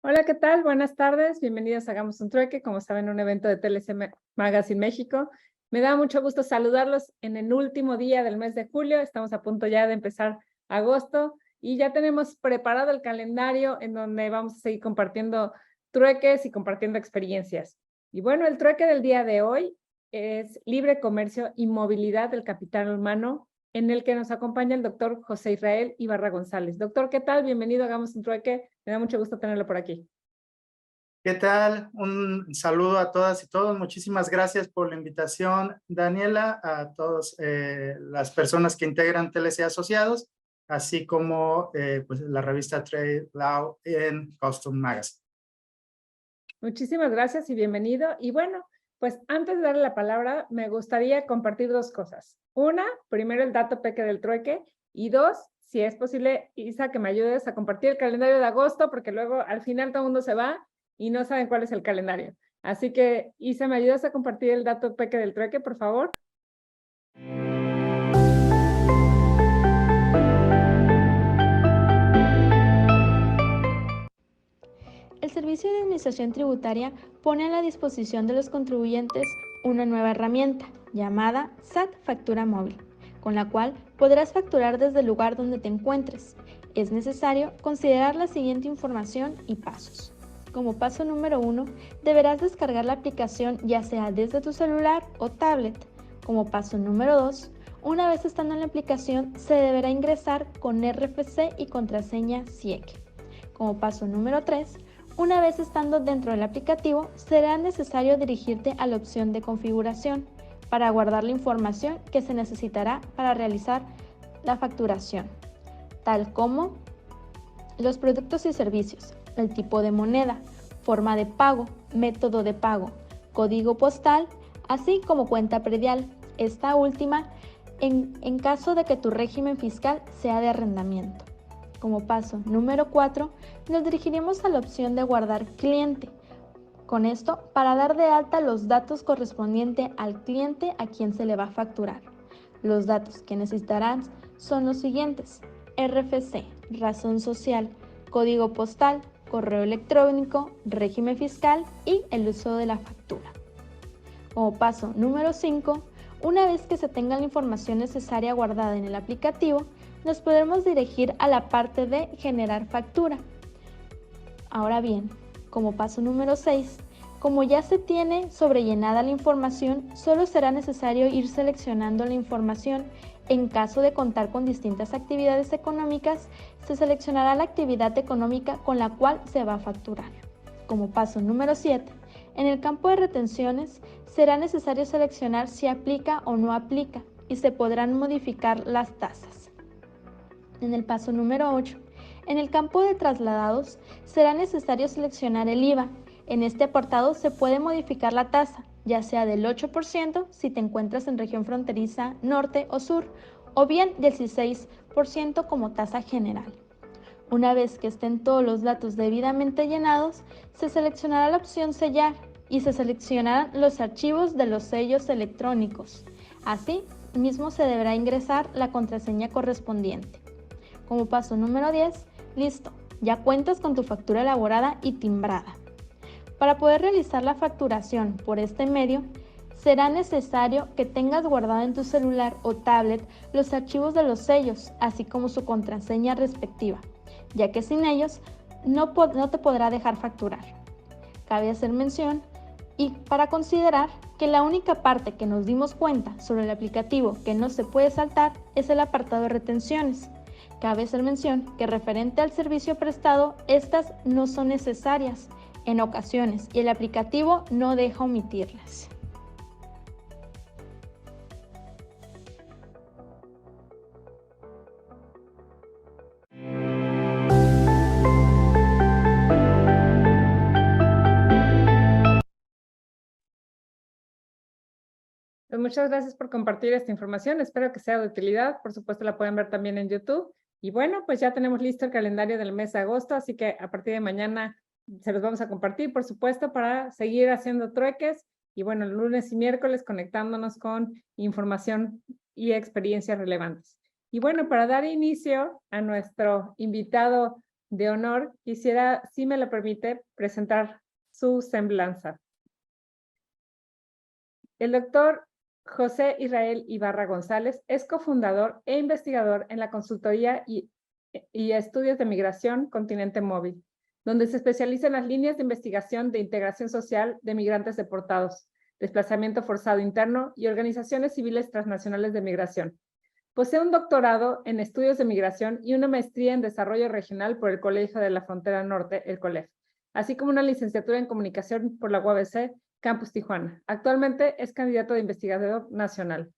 Hola, ¿qué tal? Buenas tardes, bienvenidos a Hagamos un Trueque, como saben, un evento de TLC Magazine México. Me da mucho gusto saludarlos en el último día del mes de julio. Estamos a punto ya de empezar agosto y ya tenemos preparado el calendario en donde vamos a seguir compartiendo trueques y compartiendo experiencias. Y bueno, el trueque del día de hoy es libre comercio y movilidad del capital humano, en el que nos acompaña el doctor José Israel Ibarra González. Doctor, ¿qué tal? Bienvenido, Hagamos un Trueque. Me da mucho gusto tenerlo por aquí. ¿Qué tal? Un saludo a todas y todos. Muchísimas gracias por la invitación, Daniela, a todas las personas que integran TLC Asociados, así como pues, la revista Trade Law en Custom Magazine. Muchísimas gracias y bienvenido. Y bueno, pues antes de darle la palabra, me gustaría compartir dos cosas. Una, primero el dato peque del trueque, y dos, si es posible, Isa, que me ayudes a compartir el calendario de agosto, porque luego al final todo el mundo se va y no saben cuál es el calendario. Así que, Isa, ¿me ayudas a compartir el dato peque del trueque, por favor? El Servicio de Administración Tributaria pone a la disposición de los contribuyentes una nueva herramienta llamada SAT Factura Móvil, con la cual podrás facturar desde el lugar donde te encuentres. Es necesario considerar la siguiente información y pasos. Como paso número 1, deberás descargar la aplicación ya sea desde tu celular o tablet. Como paso número 2, una vez estando en la aplicación, se deberá ingresar con RFC y contraseña CIEC. Como paso número 3, una vez estando dentro del aplicativo, será necesario dirigirte a la opción de configuración para guardar la información que se necesitará para realizar la facturación, tal como los productos y servicios, el tipo de moneda, forma de pago, método de pago, código postal, así como cuenta predial. Esta última en caso de que tu régimen fiscal sea de arrendamiento. Como paso número 4, nos dirigiremos a la opción de guardar cliente. Con esto, para dar de alta los datos correspondientes al cliente a quien se le va a facturar. Los datos que necesitarán son los siguientes: RFC, razón social, código postal, correo electrónico, régimen fiscal y el uso de la factura. Como paso número 5, una vez que se tenga la información necesaria guardada en el aplicativo, nos podremos dirigir a la parte de generar factura. Ahora bien, como paso número 6, como ya se tiene sobrellenada la información, solo será necesario ir seleccionando la información. En caso de contar con distintas actividades económicas, se seleccionará la actividad económica con la cual se va a facturar. Como paso número 7, en el campo de retenciones será necesario seleccionar si aplica o no aplica y se podrán modificar las tasas. En el paso número 8, en el campo de trasladados será necesario seleccionar el IVA. En este apartado se puede modificar la tasa, ya sea del 8% si te encuentras en región fronteriza norte o sur, o bien del 16% como tasa general. Una vez que estén todos los datos debidamente llenados, se seleccionará la opción sellar y se seleccionarán los archivos de los sellos electrónicos. Así mismo se deberá ingresar la contraseña correspondiente. Como paso número 10, listo, ya cuentas con tu factura elaborada y timbrada. Para poder realizar la facturación por este medio, será necesario que tengas guardado en tu celular o tablet los archivos de los sellos, así como su contraseña respectiva, ya que sin ellos no te podrá dejar facturar. Cabe hacer mención y para considerar que la única parte que nos dimos cuenta sobre el aplicativo que no se puede saltar es el apartado de retenciones. Cabe hacer mención que referente al servicio prestado, estas no son necesarias en ocasiones y el aplicativo no deja omitirlas. Pues muchas gracias por compartir esta información. Espero que sea de utilidad. Por supuesto, la pueden ver también en YouTube. Y bueno, pues ya tenemos listo el calendario del mes de agosto, así que a partir de mañana se los vamos a compartir, por supuesto, para seguir haciendo trueques. Y bueno, lunes y miércoles conectándonos con información y experiencias relevantes. Y bueno, para dar inicio a nuestro invitado de honor, quisiera, si me lo permite, presentar su semblanza. El doctor José Israel Ibarra González es cofundador e investigador en la consultoría y estudios de migración Continente Móvil, donde se especializa en las líneas de investigación de integración social de migrantes deportados, desplazamiento forzado interno y organizaciones civiles transnacionales de migración. Posee un doctorado en estudios de migración y una maestría en desarrollo regional por el Colegio de la Frontera Norte, el COLEF, así como una licenciatura en comunicación por la UABC, Campus Tijuana. Actualmente es candidato de investigador nacional.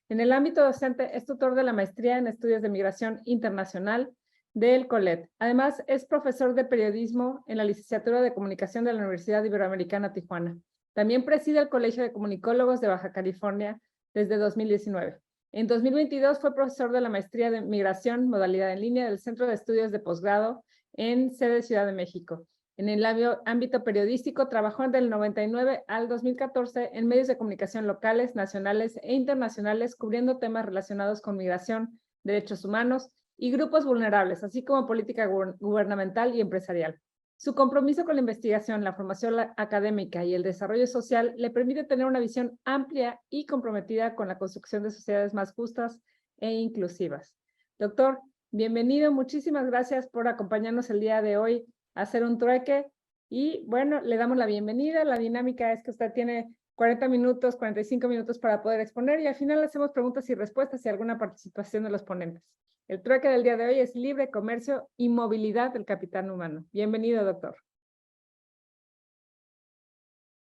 En el ámbito docente es tutor de la maestría en estudios de migración internacional del COLET. Además, es profesor de periodismo en la licenciatura de comunicación de la Universidad Iberoamericana Tijuana. También preside el Colegio de Comunicólogos de Baja California desde 2019. En 2022 fue profesor de la maestría de migración, modalidad en línea del Centro de Estudios de Posgrado en sede Ciudad de México. En el ámbito periodístico trabajó del 99 al 2014 en medios de comunicación locales, nacionales e internacionales, cubriendo temas relacionados con migración, derechos humanos y grupos vulnerables, así como política gubernamental y empresarial. Su compromiso con la investigación, la formación académica y el desarrollo social le permite tener una visión amplia y comprometida con la construcción de sociedades más justas e inclusivas. Doctor, bienvenido. Muchísimas gracias por acompañarnos el día de hoy a hacer un trueque. Y bueno, le damos la bienvenida. La dinámica es que usted tiene 40 minutos, 45 minutos para poder exponer y al final hacemos preguntas y respuestas y alguna participación de los ponentes. El trueque del día de hoy es libre comercio y movilidad del capital humano. Bienvenido, doctor.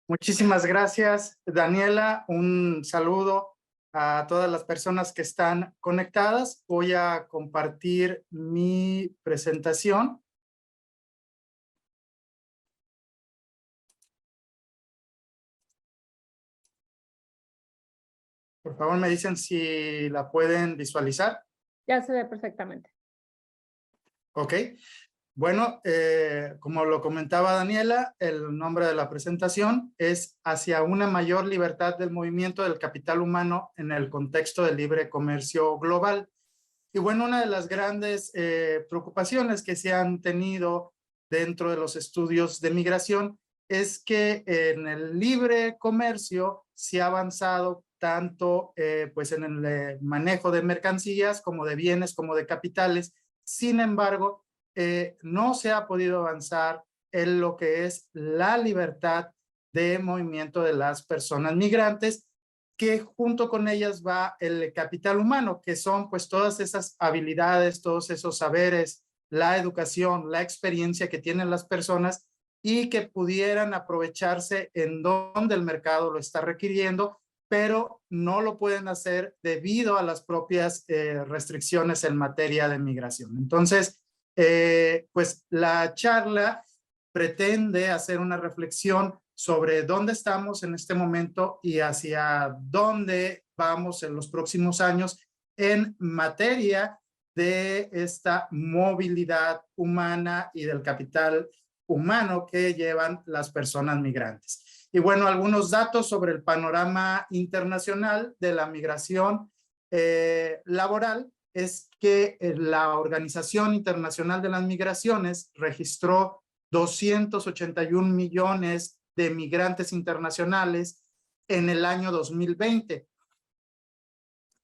Muchísimas gracias, Daniela. Un saludo a todas las personas que están conectadas. Voy a compartir mi presentación. Por favor, me dicen si la pueden visualizar. Ya se ve perfectamente. Ok. Bueno, como lo comentaba Daniela, el nombre de la presentación es Hacia una mayor libertad del movimiento del capital humano en el contexto del libre comercio global. Y bueno, una de las grandes preocupaciones que se han tenido dentro de los estudios de migración es que en el libre comercio se ha avanzado tanto pues en el manejo de mercancías como de bienes como de capitales. Sin embargo, no se ha podido avanzar en lo que es la libertad de movimiento de las personas migrantes, que junto con ellas va el capital humano, que son pues todas esas habilidades, todos esos saberes, la educación, la experiencia que tienen las personas y que pudieran aprovecharse en donde el mercado lo está requiriendo, pero no lo pueden hacer debido a las propias restricciones en materia de migración. Entonces, pues la charla pretende hacer una reflexión sobre dónde estamos en este momento y hacia dónde vamos en los próximos años en materia de esta movilidad humana y del capital humano que llevan las personas migrantes. Y bueno, algunos datos sobre el panorama internacional de la migración laboral es que la Organización Internacional de las Migraciones registró 281 millones de migrantes internacionales en el año 2020.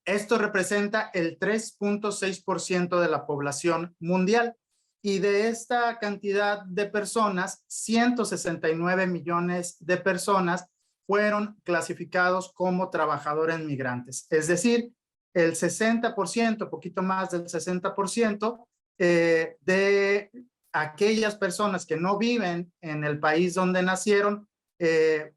Esto representa el 3.6% de la población mundial. Y de esta cantidad de personas, 169 millones de personas fueron clasificados como trabajadores migrantes. Es decir, el 60%, poquito más del 60% de aquellas personas que no viven en el país donde nacieron,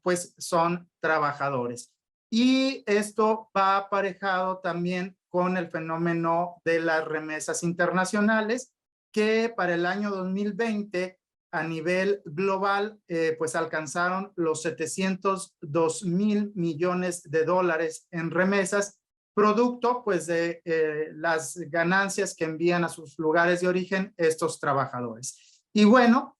pues son trabajadores. Y esto va aparejado también con el fenómeno de las remesas internacionales, que para el año 2020 a nivel global pues alcanzaron los 702,000 millones de dólares en remesas, producto pues de las ganancias que envían a sus lugares de origen estos trabajadores. Y bueno,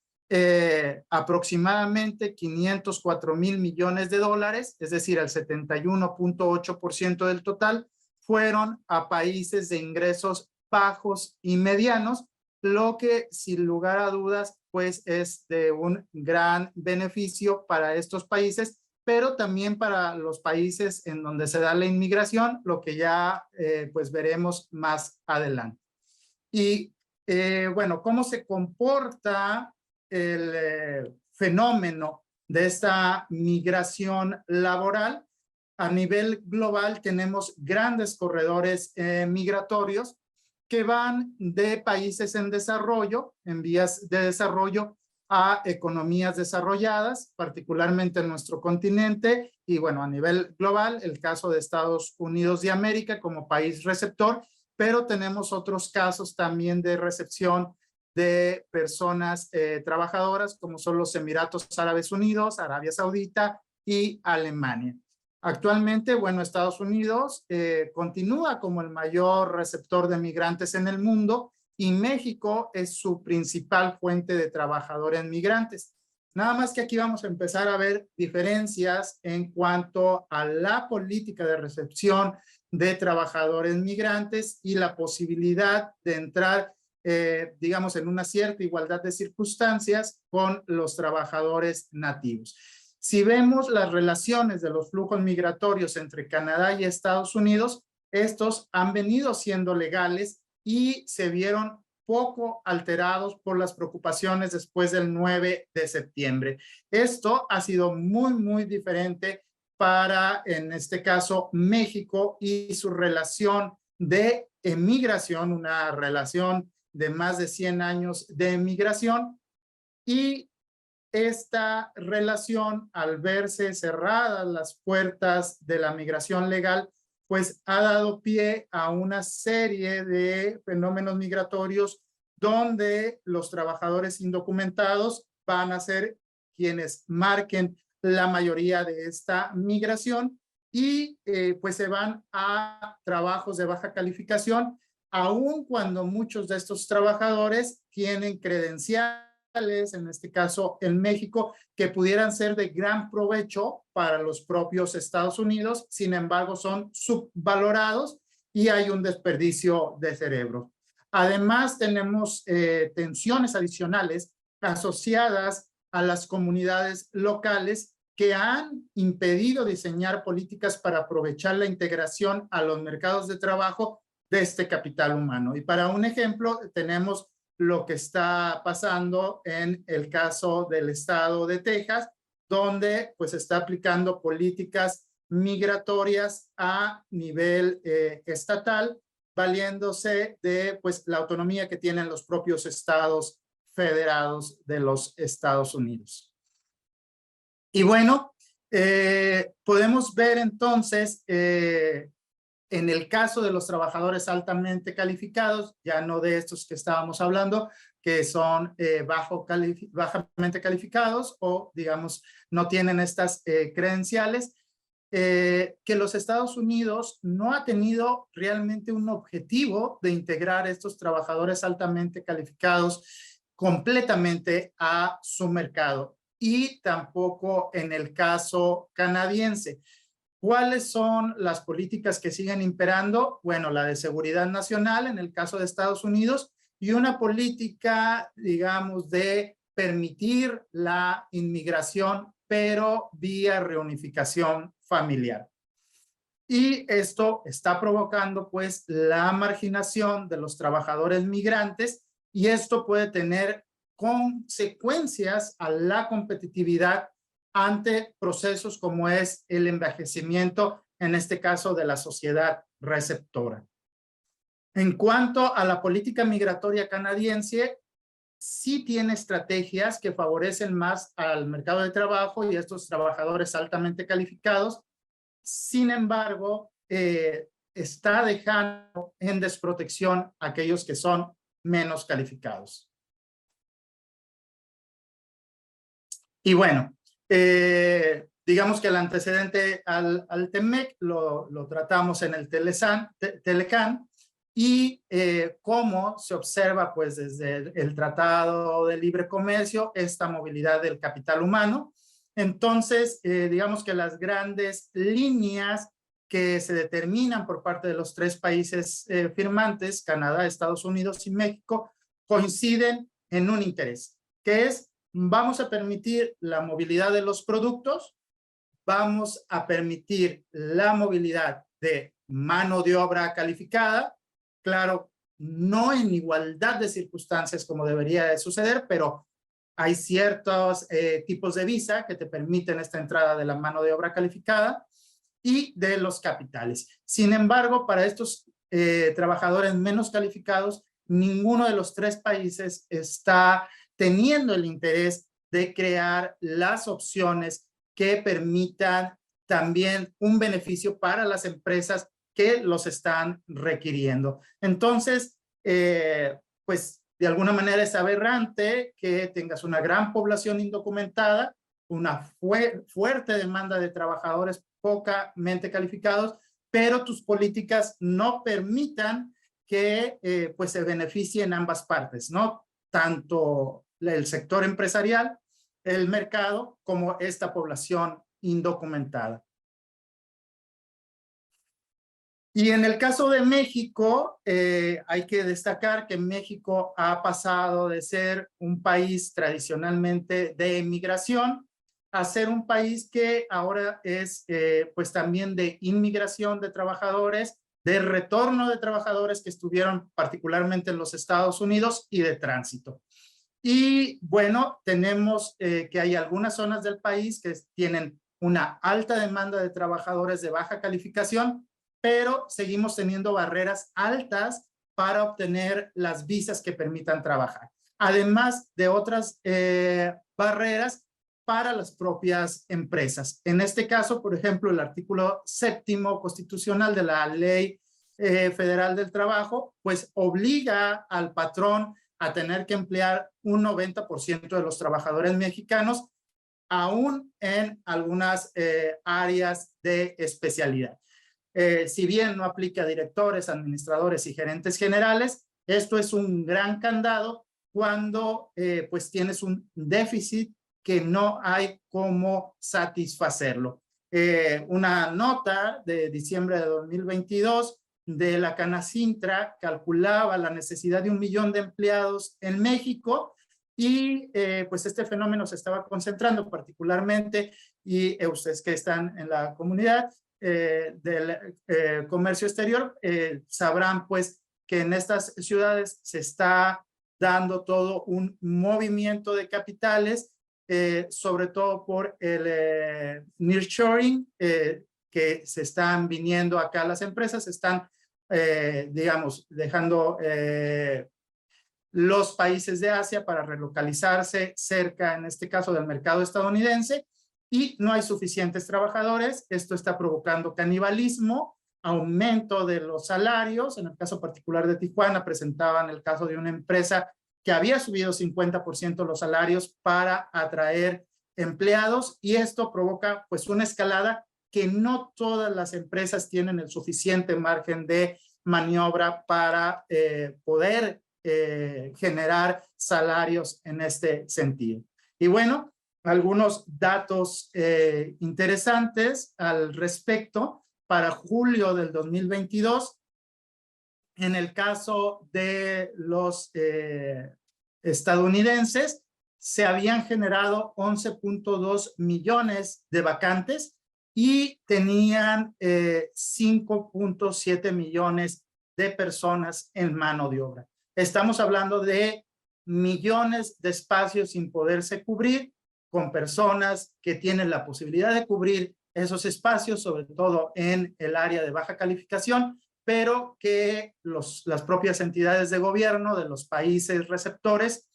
aproximadamente 504,000 millones de dólares, es decir, el 71.8% del total, fueron a países de ingresos bajos y medianos, lo que sin lugar a dudas pues es de un gran beneficio para estos países, pero también para los países en donde se da la inmigración, lo que ya pues veremos más adelante. Y bueno, ¿cómo se comporta el fenómeno de esta migración laboral? A nivel global tenemos grandes corredores migratorios que van de países en desarrollo, en vías de desarrollo, a economías desarrolladas, particularmente en nuestro continente, y bueno, a nivel global, el caso de Estados Unidos de América como país receptor, pero tenemos otros casos también de recepción de personas trabajadoras, como son los Emiratos Árabes Unidos, Arabia Saudita y Alemania. Actualmente, bueno, Estados Unidos continúa como el mayor receptor de migrantes en el mundo y México es su principal fuente de trabajadores migrantes. Nada más que aquí vamos a empezar a ver diferencias en cuanto a la política de recepción de trabajadores migrantes y la posibilidad de entrar, digamos, en una cierta igualdad de circunstancias con los trabajadores nativos. Si vemos las relaciones de los flujos migratorios entre Canadá y Estados Unidos, estos han venido siendo legales y se vieron poco alterados por las preocupaciones después del 9 de septiembre. Esto ha sido muy diferente para, en este caso, México y su relación de emigración, una relación de más de 100 años de emigración, y esta relación, al verse cerradas las puertas de la migración legal, pues ha dado pie a una serie de fenómenos migratorios donde los trabajadores indocumentados van a ser quienes marquen la mayoría de esta migración y pues se van a trabajos de baja calificación, aun cuando muchos de estos trabajadores tienen credenciales, en este caso en México, que pudieran ser de gran provecho para los propios Estados Unidos, sin embargo son subvalorados y hay un desperdicio de cerebro. Además tenemos tensiones adicionales asociadas a las comunidades locales que han impedido diseñar políticas para aprovechar la integración a los mercados de trabajo de este capital humano. Y para un ejemplo tenemos lo que está pasando en el caso del estado de Texas, donde pues está aplicando políticas migratorias a nivel estatal, valiéndose de pues la autonomía que tienen los propios estados federados de los Estados Unidos. Y bueno, podemos ver entonces en el caso de los trabajadores altamente calificados, ya no de estos que estábamos hablando, que son bajamente calificados o, digamos, no tienen estas credenciales, que los Estados Unidos no ha tenido realmente un objetivo de integrar estos trabajadores altamente calificados completamente a su mercado, y tampoco en el caso canadiense. ¿Cuáles son las políticas que siguen imperando? Bueno, la de seguridad nacional en el caso de Estados Unidos y una política, digamos, de permitir la inmigración, pero vía reunificación familiar. Y esto está provocando, pues, la marginación de los trabajadores migrantes, y esto puede tener consecuencias a la competitividad ante procesos como es el envejecimiento, en este caso de la sociedad receptora. En cuanto a la política migratoria canadiense, sí tiene estrategias que favorecen más al mercado de trabajo y a estos trabajadores altamente calificados. Sin embargo, está dejando en desprotección a aquellos que son menos calificados. Y bueno, digamos que el antecedente al TEMEC lo tratamos en el Telecán, y cómo se observa pues desde el Tratado de Libre Comercio esta movilidad del capital humano. Entonces, digamos que las grandes líneas que se determinan por parte de los tres países firmantes, Canadá, Estados Unidos y México, coinciden en un interés, que es vamos a permitir la movilidad de los productos, vamos a permitir la movilidad de mano de obra calificada, claro, no en igualdad de circunstancias como debería de suceder, pero hay ciertos tipos de visa que te permiten esta entrada de la mano de obra calificada y de los capitales. Sin embargo, para estos trabajadores menos calificados, ninguno de los tres países está teniendo el interés de crear las opciones que permitan también un beneficio para las empresas que los están requiriendo. Entonces, pues de alguna manera es aberrante que tengas una gran población indocumentada, una fuerte demanda de trabajadores pocamente calificados, pero tus políticas no permitan que pues se beneficien ambas partes, ¿no? Tanto el sector empresarial, el mercado, como esta población indocumentada. Y en el caso de México, hay que destacar que México ha pasado de ser un país tradicionalmente de inmigración a ser un país que ahora es pues también de inmigración de trabajadores, de retorno de trabajadores que estuvieron particularmente en los Estados Unidos y de tránsito. Y bueno, tenemos que hay algunas zonas del país que tienen una alta demanda de trabajadores de baja calificación, pero seguimos teniendo barreras altas para obtener las visas que permitan trabajar. Además de otras barreras para las propias empresas. En este caso, por ejemplo, el artículo 7º constitucional de la Ley Federal del Trabajo, pues obliga al patrón a tener que emplear un 90% de los trabajadores mexicanos, aún en algunas áreas de especialidad. Si bien no aplica a directores, administradores y gerentes generales, esto es un gran candado cuando pues tienes un déficit que no hay cómo satisfacerlo. Una nota de diciembre de 2022 de la Canacintra calculaba la necesidad de 1 millón de empleados en México y pues este fenómeno se estaba concentrando particularmente, y ustedes que están en la comunidad del comercio exterior sabrán pues que en estas ciudades se está dando todo un movimiento de capitales, sobre todo por el nearshoring, que se están viniendo acá las empresas, están, digamos, dejando los países de Asia para relocalizarse cerca, en este caso, del mercado estadounidense, y no hay suficientes trabajadores. Esto está provocando canibalismo, aumento de los salarios. En el caso particular de Tijuana, presentaban el caso de una empresa que había subido 50% los salarios para atraer empleados, y esto provoca pues una escalada que no todas las empresas tienen el suficiente margen de maniobra para poder generar salarios en este sentido. Y bueno, algunos datos interesantes al respecto. Para julio del 2022, en el caso de los estadounidenses, se habían generado 11.2 millones de vacantes y tenían 5.7 millones de personas en mano de obra. Estamos hablando de millones de espacios sin poderse cubrir, con personas que tienen la posibilidad de cubrir esos espacios, sobre todo en el área de baja calificación, pero que las propias entidades de gobierno de los países receptores,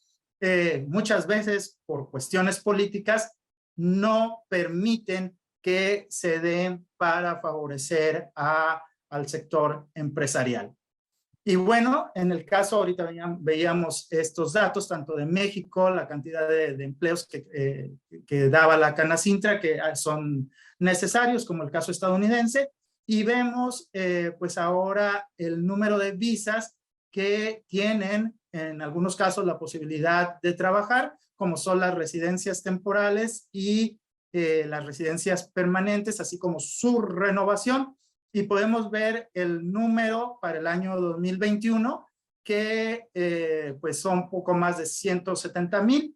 muchas veces por cuestiones políticas, no permiten que se den para favorecer al sector empresarial. Y bueno, en el caso, ahorita veíamos estos datos, tanto de México, la cantidad de empleos que daba la Canacintra, que son necesarios, como el caso estadounidense, y vemos pues ahora el número de visas que tienen en algunos casos la posibilidad de trabajar, como son las residencias temporales y las residencias permanentes, así como su renovación. Y podemos ver el número para el año 2021, que pues son poco más de 170,000,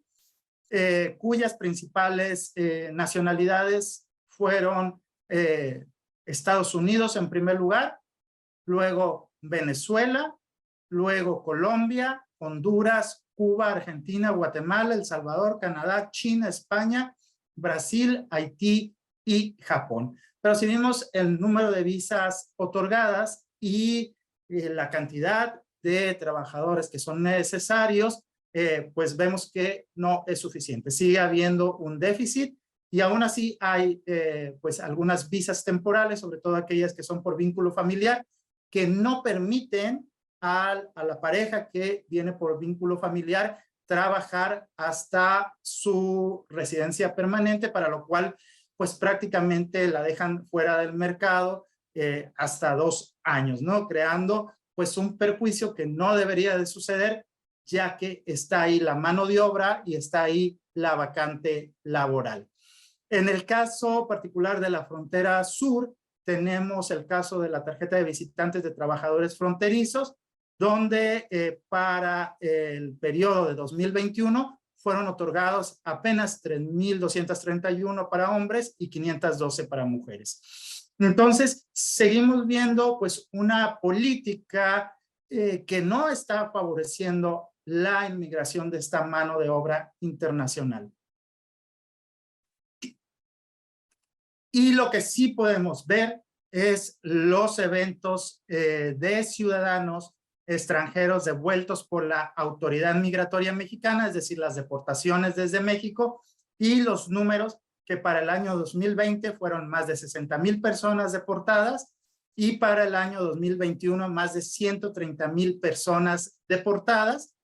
cuyas principales nacionalidades fueron Estados Unidos en primer lugar, luego Venezuela, luego Colombia, Honduras, Cuba, Argentina, Guatemala, El Salvador, Canadá, China, España, Brasil, Haití y Japón. Pero si vimos el número de visas otorgadas y la cantidad de trabajadores que son necesarios, pues vemos que no es suficiente. Sigue habiendo un déficit y aún así hay pues algunas visas temporales, sobre todo aquellas que son por vínculo familiar, que no permiten a la pareja que viene por vínculo familiar trabajar hasta su residencia permanente, para lo cual pues prácticamente la dejan fuera del mercado hasta 2 años, ¿no? Creando pues un perjuicio que no debería de suceder, ya que está ahí la mano de obra y está ahí la vacante laboral. En el caso particular de la frontera sur, tenemos el caso de la tarjeta de visitantes de trabajadores fronterizos, donde para el periodo de 2021 fueron otorgados apenas 3,231 para hombres y 512 para mujeres. Entonces, seguimos viendo pues una política que no está favoreciendo la inmigración de esta mano de obra internacional. Y lo que sí podemos ver es los eventos de ciudadanos extranjeros devueltos por la autoridad migratoria mexicana, es decir, las deportaciones desde México, y los números que para el año 2020 fueron más de 60,000 personas deportadas y para el año 2021 más de 130,000 personas deportadas,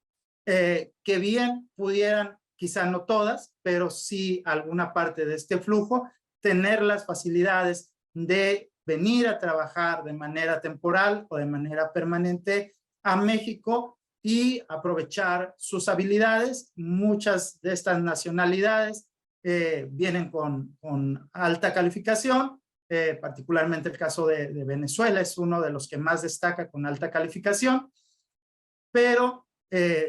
que bien pudieran, quizá no todas, pero sí alguna parte de este flujo, tener las facilidades de venir a trabajar de manera temporal o de manera permanente a México y aprovechar sus habilidades. Muchas de estas nacionalidades vienen con alta calificación, particularmente el caso de Venezuela es uno de los que más destaca con alta calificación, pero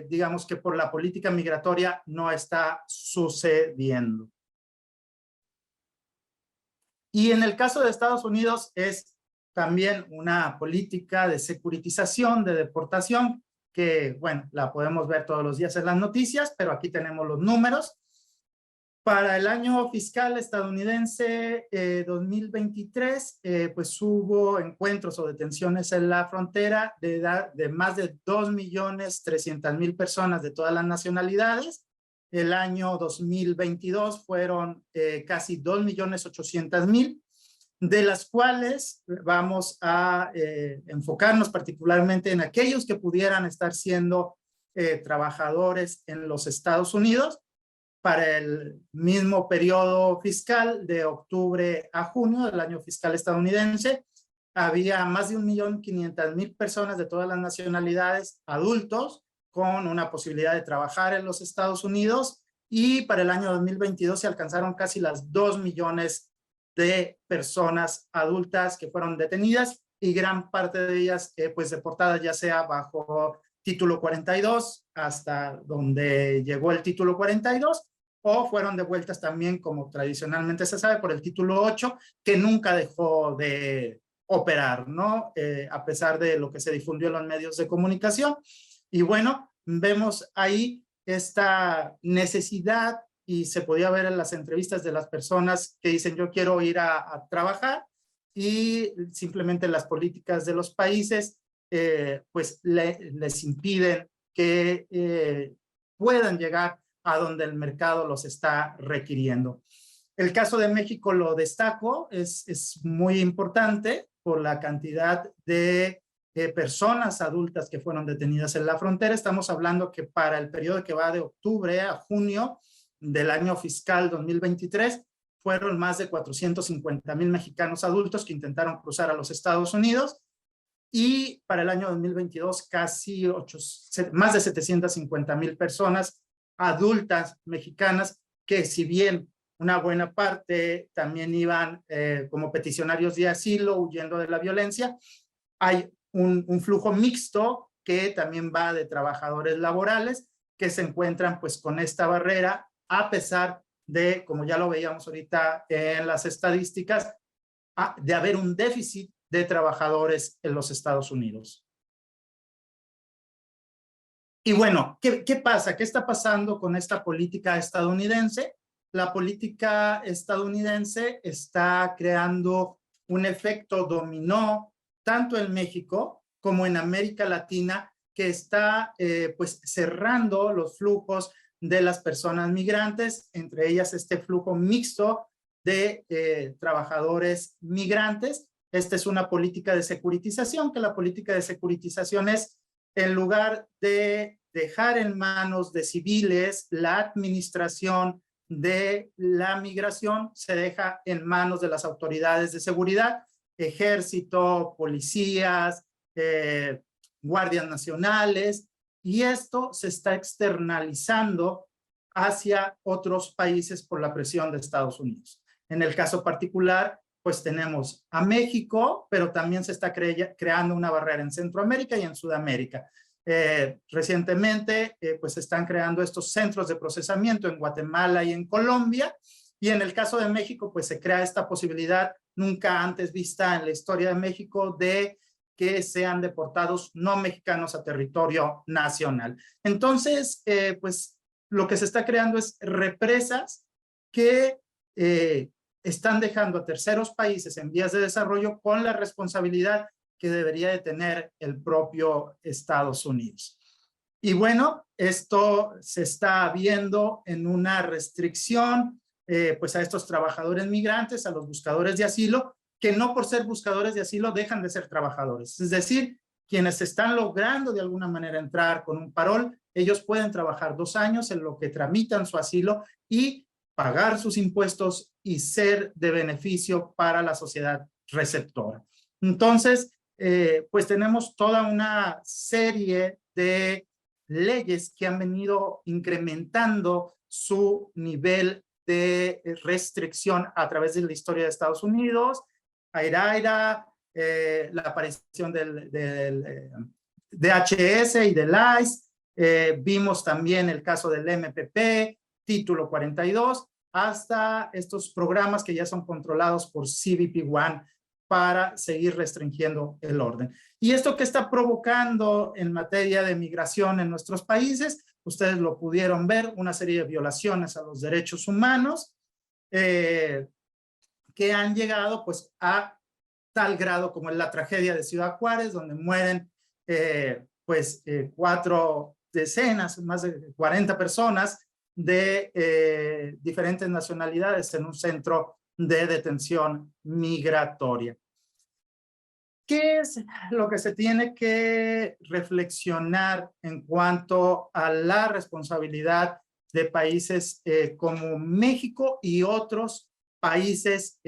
digamos que por la política migratoria no está sucediendo. Y en el caso de Estados Unidos es también una política de securitización, de deportación, que, bueno, la podemos ver todos los días en las noticias, pero aquí tenemos los números. Para el año fiscal estadounidense 2023, pues hubo encuentros o detenciones en la frontera de más de 2,300,000 personas de todas las nacionalidades. El año 2022 fueron casi 2,800,000, de las cuales vamos a enfocarnos particularmente en aquellos que pudieran estar siendo trabajadores en los Estados Unidos. Para el mismo periodo fiscal de octubre a junio del año fiscal estadounidense, había más de 1,500,000 personas de todas las nacionalidades, adultos, con una posibilidad de trabajar en los Estados Unidos, y para el año 2022 se alcanzaron casi las 2 millones de personas adultas que fueron detenidas, y gran parte de ellas pues deportadas ya sea bajo título 42 hasta donde llegó el título 42, o fueron devueltas también, como tradicionalmente se sabe, por el título 8, que nunca dejó de operar, ¿no? A pesar de lo que se difundió en los medios de comunicación. Y bueno, vemos ahí esta necesidad, y se podía ver en las entrevistas de las personas que dicen yo quiero ir a trabajar, y simplemente las políticas de los países pues les impiden que puedan llegar a donde el mercado los está requiriendo. El caso de México lo destaco, es muy importante por la cantidad de personas adultas que fueron detenidas en la frontera. Estamos hablando que para el periodo que va de octubre a junio del año fiscal 2023, fueron más de 450,000 mexicanos adultos que intentaron cruzar a los Estados Unidos, y para el año 2022 casi más de 750,000 personas adultas mexicanas, que si bien una buena parte también iban como peticionarios de asilo huyendo de la violencia, hay un flujo mixto que también va de trabajadores laborales que se encuentran pues con esta barrera, a pesar de, como ya lo veíamos ahorita en las estadísticas, de haber un déficit de trabajadores en los Estados Unidos. Y bueno, ¿qué pasa? ¿Qué está pasando con esta política estadounidense? La política estadounidense está creando un efecto dominó tanto en México como en América Latina, que está pues cerrando los flujos de las personas migrantes, entre ellas este flujo mixto de trabajadores migrantes. Esta es una política de securitización, que la política de securitización es, en lugar de dejar en manos de civiles la administración de la migración, se deja en manos de las autoridades de seguridad, ejército, policías, guardias nacionales, y esto se está externalizando hacia otros países por la presión de Estados Unidos. En el caso particular, pues tenemos a México, pero también se está creando una barrera en Centroamérica y en Sudamérica. Recientemente, pues se están creando estos centros de procesamiento en Guatemala y en Colombia, y en el caso de México, pues se crea esta posibilidad nunca antes vista en la historia de México de que sean deportados no mexicanos a territorio nacional. Entonces, pues lo que se está creando es represas que están dejando a terceros países en vías de desarrollo con la responsabilidad que debería de tener el propio Estados Unidos. Y bueno, esto se está viendo en una restricción pues a estos trabajadores migrantes, a los buscadores de asilo, que no por ser buscadores de asilo dejan de ser trabajadores. Es decir, quienes están logrando de alguna manera entrar con un parol, ellos pueden trabajar 2 años en lo que tramitan su asilo y pagar sus impuestos y ser de beneficio para la sociedad receptora. Entonces, pues tenemos toda una serie de leyes que han venido incrementando su nivel de restricción a través de la historia de Estados Unidos, AIRA, la aparición del DHS y del ICE, vimos también el caso del MPP, Título 42, hasta estos programas que ya son controlados por CBP One para seguir restringiendo el orden. ¿Y esto qué está provocando en materia de migración en nuestros países? Ustedes lo pudieron ver, una serie de violaciones a los derechos humanos que han llegado pues a tal grado como en la tragedia de Ciudad Juárez, donde mueren 4 decenas, más de 40 personas de diferentes nacionalidades en un centro de detención migratoria. ¿Qué es lo que se tiene que reflexionar en cuanto a la responsabilidad de países como México y otros países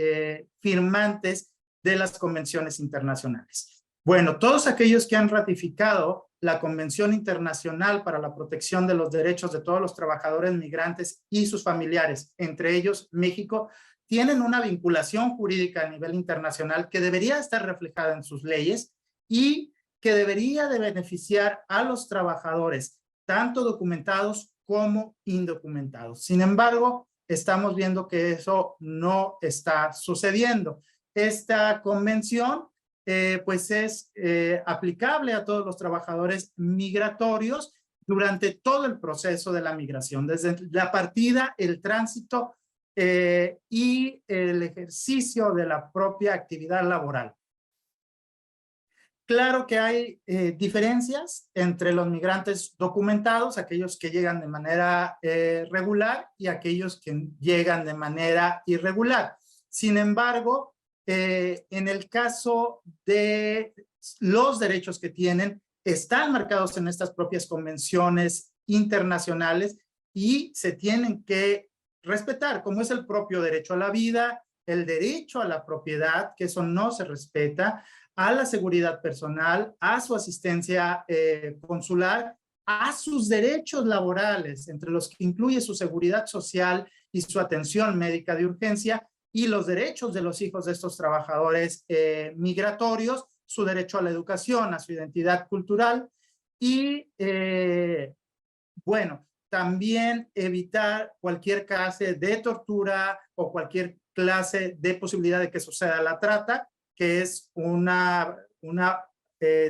firmantes de las convenciones internacionales? Bueno, todos aquellos que han ratificado la Convención Internacional para la Protección de los Derechos de todos los trabajadores migrantes y sus familiares, entre ellos México, tienen una vinculación jurídica a nivel internacional que debería estar reflejada en sus leyes y que debería de beneficiar a los trabajadores, tanto documentados como indocumentados. Sin embargo, estamos viendo que eso no está sucediendo. Esta convención pues es aplicable a todos los trabajadores migratorios durante todo el proceso de la migración, desde la partida, el tránsito y el ejercicio de la propia actividad laboral. Claro que hay diferencias entre los migrantes documentados, aquellos que llegan de manera regular y aquellos que llegan de manera irregular. Sin embargo, en el caso de los derechos que tienen, están marcados en estas propias convenciones internacionales y se tienen que respetar, como es el propio derecho a la vida, el derecho a la propiedad, que eso no se respeta, a la seguridad personal, a su asistencia consular, a sus derechos laborales, entre los que incluye su seguridad social y su atención médica de urgencia, y los derechos de los hijos de estos trabajadores migratorios, su derecho a la educación, a su identidad cultural, Y bueno, también evitar cualquier clase de tortura o cualquier clase de posibilidad de que suceda la trata, que es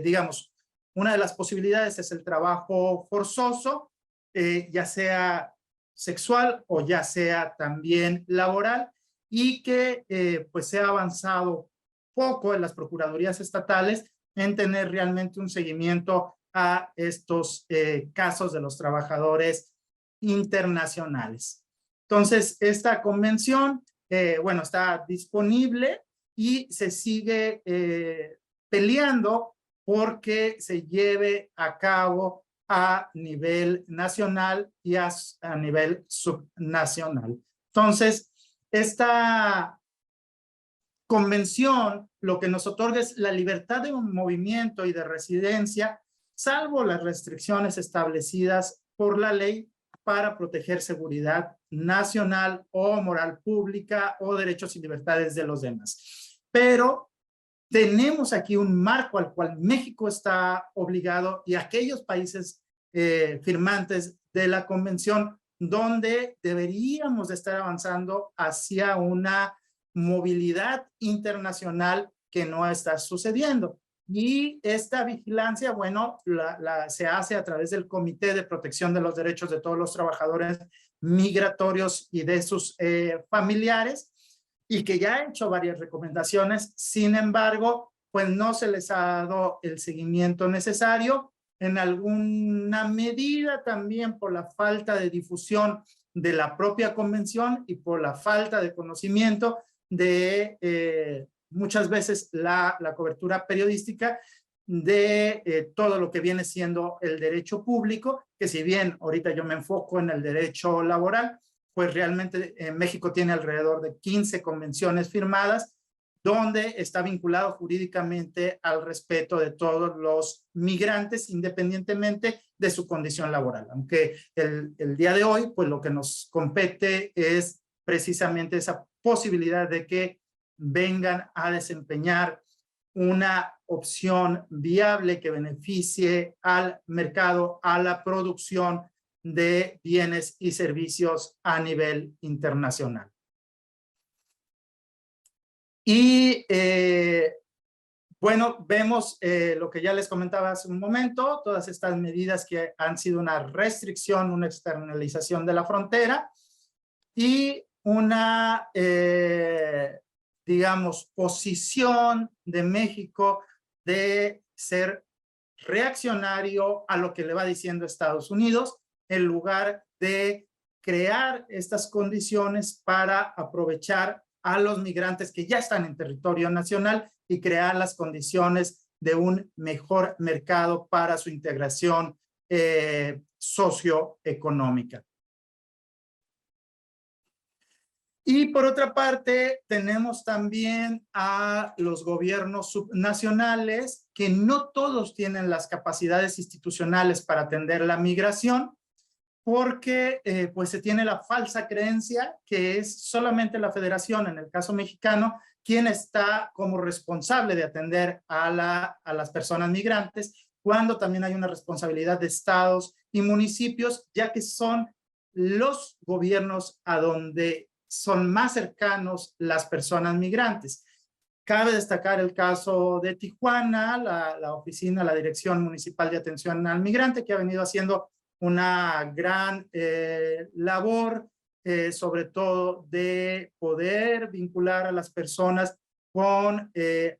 digamos, una de las posibilidades es el trabajo forzoso, ya sea sexual o ya sea también laboral, y que pues se ha avanzado poco en las procuradurías estatales en tener realmente un seguimiento a estos casos de los trabajadores internacionales. Entonces, esta convención, bueno, está disponible y se sigue peleando porque se lleve a cabo a nivel nacional y a nivel subnacional. Entonces, esta convención lo que nos otorga es la libertad de movimiento y de residencia, salvo las restricciones establecidas por la ley para proteger seguridad nacional o moral pública o derechos y libertades de los demás. Pero tenemos aquí un marco al cual México está obligado y aquellos países firmantes de la convención donde deberíamos de estar avanzando hacia una movilidad internacional que no está sucediendo. Y esta vigilancia, bueno, se hace a través del Comité de Protección de los Derechos de todos los trabajadores migratorios y de sus familiares, y que ya ha hecho varias recomendaciones. Sin embargo, pues no se les ha dado el seguimiento necesario, en alguna medida también por la falta de difusión de la propia convención y por la falta de conocimiento de muchas veces la cobertura periodística de todo lo que viene siendo el derecho público, que si bien ahorita yo me enfoco en el derecho laboral, pues realmente México tiene alrededor de 15 convenciones firmadas, donde está vinculado jurídicamente al respeto de todos los migrantes, independientemente de su condición laboral. Aunque el día de hoy, pues lo que nos compete es precisamente esa posibilidad de que vengan a desempeñar una opción viable que beneficie al mercado, a la producción de bienes y servicios a nivel internacional. Y bueno, vemos lo que ya les comentaba hace un momento, todas estas medidas que han sido una restricción, una externalización de la frontera y una, digamos, posición de México de ser reaccionario a lo que le va diciendo Estados Unidos, en lugar de crear estas condiciones para aprovechar a los migrantes que ya están en territorio nacional y crear las condiciones de un mejor mercado para su integración socioeconómica. Y por otra parte, tenemos también a los gobiernos subnacionales que no todos tienen las capacidades institucionales para atender la migración, porque pues se tiene la falsa creencia que es solamente la federación, en el caso mexicano, quien está como responsable de atender a las personas migrantes, cuando también hay una responsabilidad de estados y municipios, ya que son los gobiernos a donde son más cercanos las personas migrantes. Cabe destacar el caso de Tijuana, la oficina, la Dirección Municipal de Atención al Migrante, que ha venido haciendo una gran labor, sobre todo de poder vincular a las personas con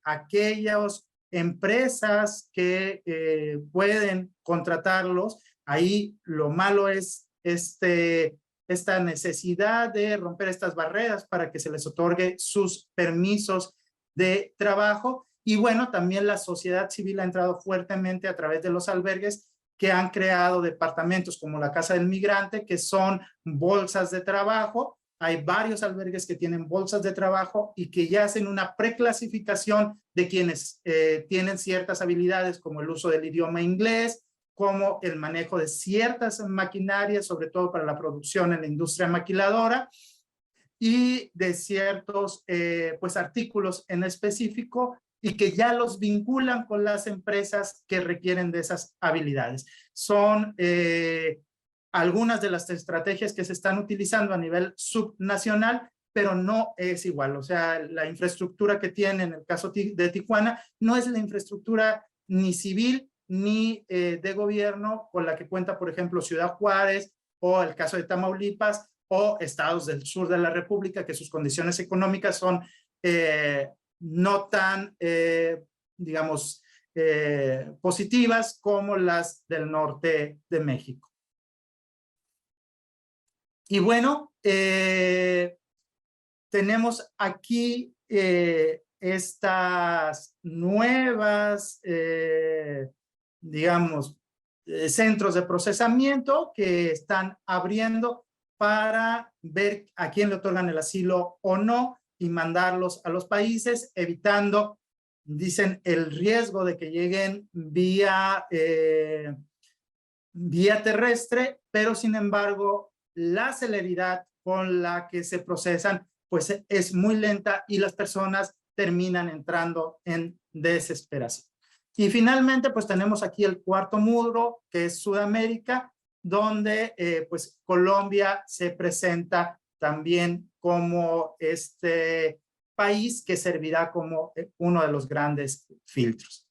aquellas empresas que pueden contratarlos. Ahí lo malo es esta necesidad de romper estas barreras para que se les otorgue sus permisos de trabajo. Y bueno, también la sociedad civil ha entrado fuertemente a través de los albergues que han creado departamentos como la Casa del Migrante, que son bolsas de trabajo. Hay varios albergues que tienen bolsas de trabajo y que ya hacen una preclasificación de quienes tienen ciertas habilidades como el uso del idioma inglés, como el manejo de ciertas maquinarias, sobre todo para la producción en la industria maquiladora, y de ciertos pues artículos en específico y que ya los vinculan con las empresas que requieren de esas habilidades. Son algunas de las estrategias que se están utilizando a nivel subnacional, pero no es igual. O sea, la infraestructura que tiene en el caso de Tijuana no es la infraestructura ni civil ni de gobierno con la que cuenta, por ejemplo, Ciudad Juárez o el caso de Tamaulipas o estados del sur de la República, que sus condiciones económicas son no tan, digamos, positivas como las del norte de México. Y bueno, tenemos aquí estas nuevas, digamos, centros de procesamiento que están abriendo para ver a quién le otorgan el asilo o no y mandarlos a los países, evitando, dicen, el riesgo de que lleguen vía terrestre, pero sin embargo, la celeridad con la que se procesan pues es muy lenta y las personas terminan entrando en desesperación. Y finalmente, pues tenemos aquí el cuarto muro, que es Sudamérica, donde pues Colombia se presenta también como este país que servirá como uno de los grandes filtros.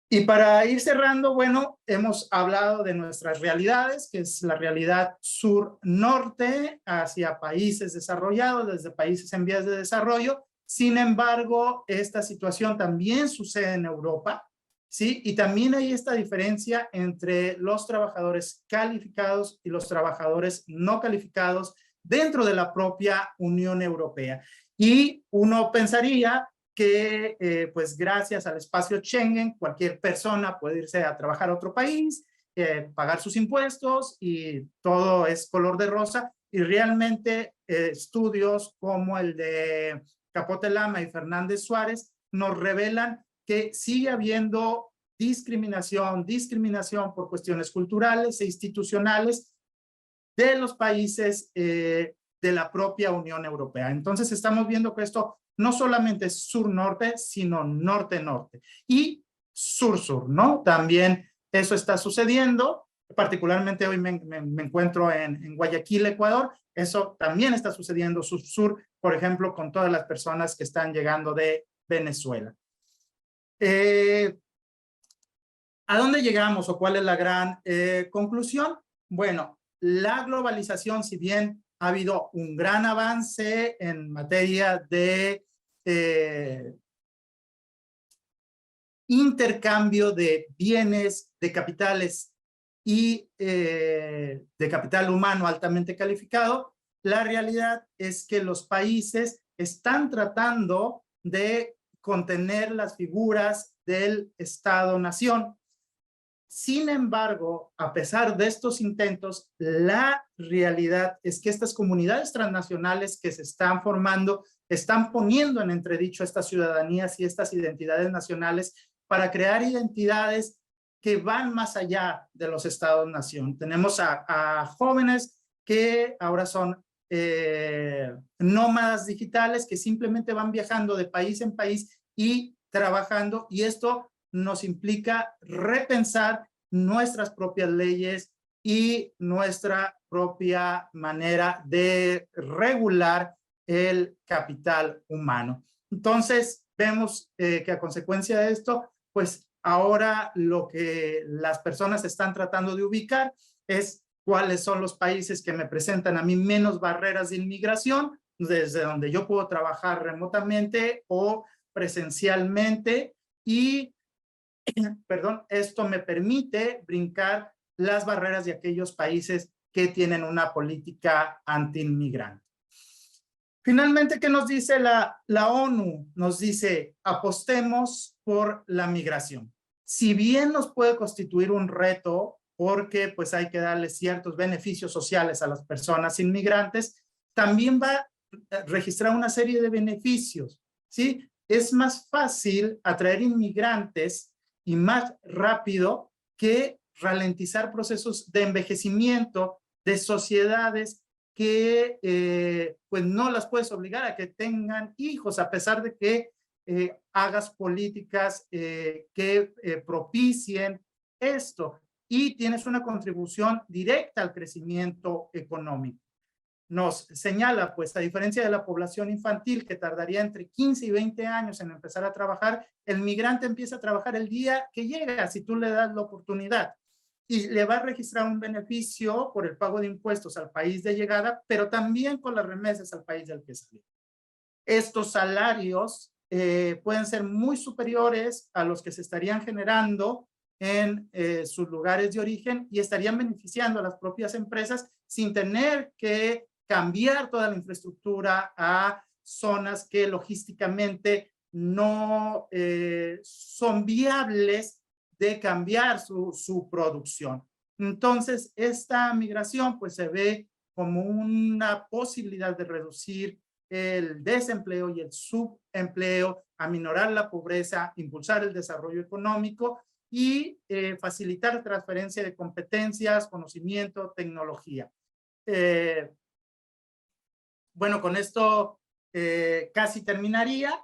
Y para ir cerrando, bueno, hemos hablado de nuestras realidades, que es la realidad sur-norte hacia países desarrollados, desde países en vías de desarrollo. Sin embargo, esta situación también sucede en Europa, ¿sí? Y también hay esta diferencia entre los trabajadores calificados y los trabajadores no calificados dentro de la propia Unión Europea. Y uno pensaría que pues gracias al espacio Schengen cualquier persona puede irse a trabajar a otro país, pagar sus impuestos y todo es color de rosa, y realmente estudios como el de Capote Lama y Fernández Suárez nos revelan que sigue habiendo discriminación por cuestiones culturales e institucionales de los países de la propia Unión Europea. Entonces estamos viendo que esto no solamente es sur-norte, sino norte-norte y sur-sur, ¿no? También eso está sucediendo, particularmente hoy me encuentro en Guayaquil, Ecuador. Eso también está sucediendo sur-sur, por ejemplo, con todas las personas que están llegando de Venezuela. ¿A dónde llegamos o cuál es la gran conclusión? Bueno, la globalización, si bien ha habido un gran avance en materia de intercambio de bienes, de capitales y de capital humano altamente calificado, la realidad es que los países están tratando de contener las figuras del Estado-nación. Sin embargo, a pesar de estos intentos, la realidad es que estas comunidades transnacionales que se están formando están poniendo en entredicho estas ciudadanías y estas identidades nacionales para crear identidades que van más allá de los estados-nación. Tenemos a jóvenes que ahora son nómadas digitales que simplemente van viajando de país en país y trabajando, y esto nos implica repensar nuestras propias leyes y nuestra propia manera de regular el capital humano. Entonces, vemos que a consecuencia de esto, pues ahora lo que las personas están tratando de ubicar es cuáles son los países que me presentan a mí menos barreras de inmigración, desde donde yo puedo trabajar remotamente o presencialmente, y perdón, esto me permite brincar las barreras de aquellos países que tienen una política anti-inmigrante. Finalmente, ¿qué nos dice la ONU? Nos dice, apostemos por la migración. Si bien nos puede constituir un reto, porque pues hay que darle ciertos beneficios sociales a las personas inmigrantes, también va a registrar una serie de beneficios, ¿sí? Es más fácil atraer inmigrantes y más rápido que ralentizar procesos de envejecimiento de sociedades que pues no las puedes obligar a que tengan hijos, a pesar de que hagas políticas que propicien esto y tienes una contribución directa al crecimiento económico. Nos señala, pues, a diferencia de la población infantil que tardaría entre 15 y 20 años en empezar a trabajar, el migrante empieza a trabajar el día que llega, si tú le das la oportunidad. Y le va a registrar un beneficio por el pago de impuestos al país de llegada, pero también con las remesas al país del que salió. Estos salarios pueden ser muy superiores a los que se estarían generando en sus lugares de origen y estarían beneficiando a las propias empresas sin tener que cambiar toda la infraestructura a zonas que logísticamente no son viables de cambiar su producción. Entonces, esta migración pues se ve como una posibilidad de reducir el desempleo y el subempleo, aminorar la pobreza, impulsar el desarrollo económico y facilitar la transferencia de competencias, conocimiento, tecnología. Bueno, con esto casi terminaría.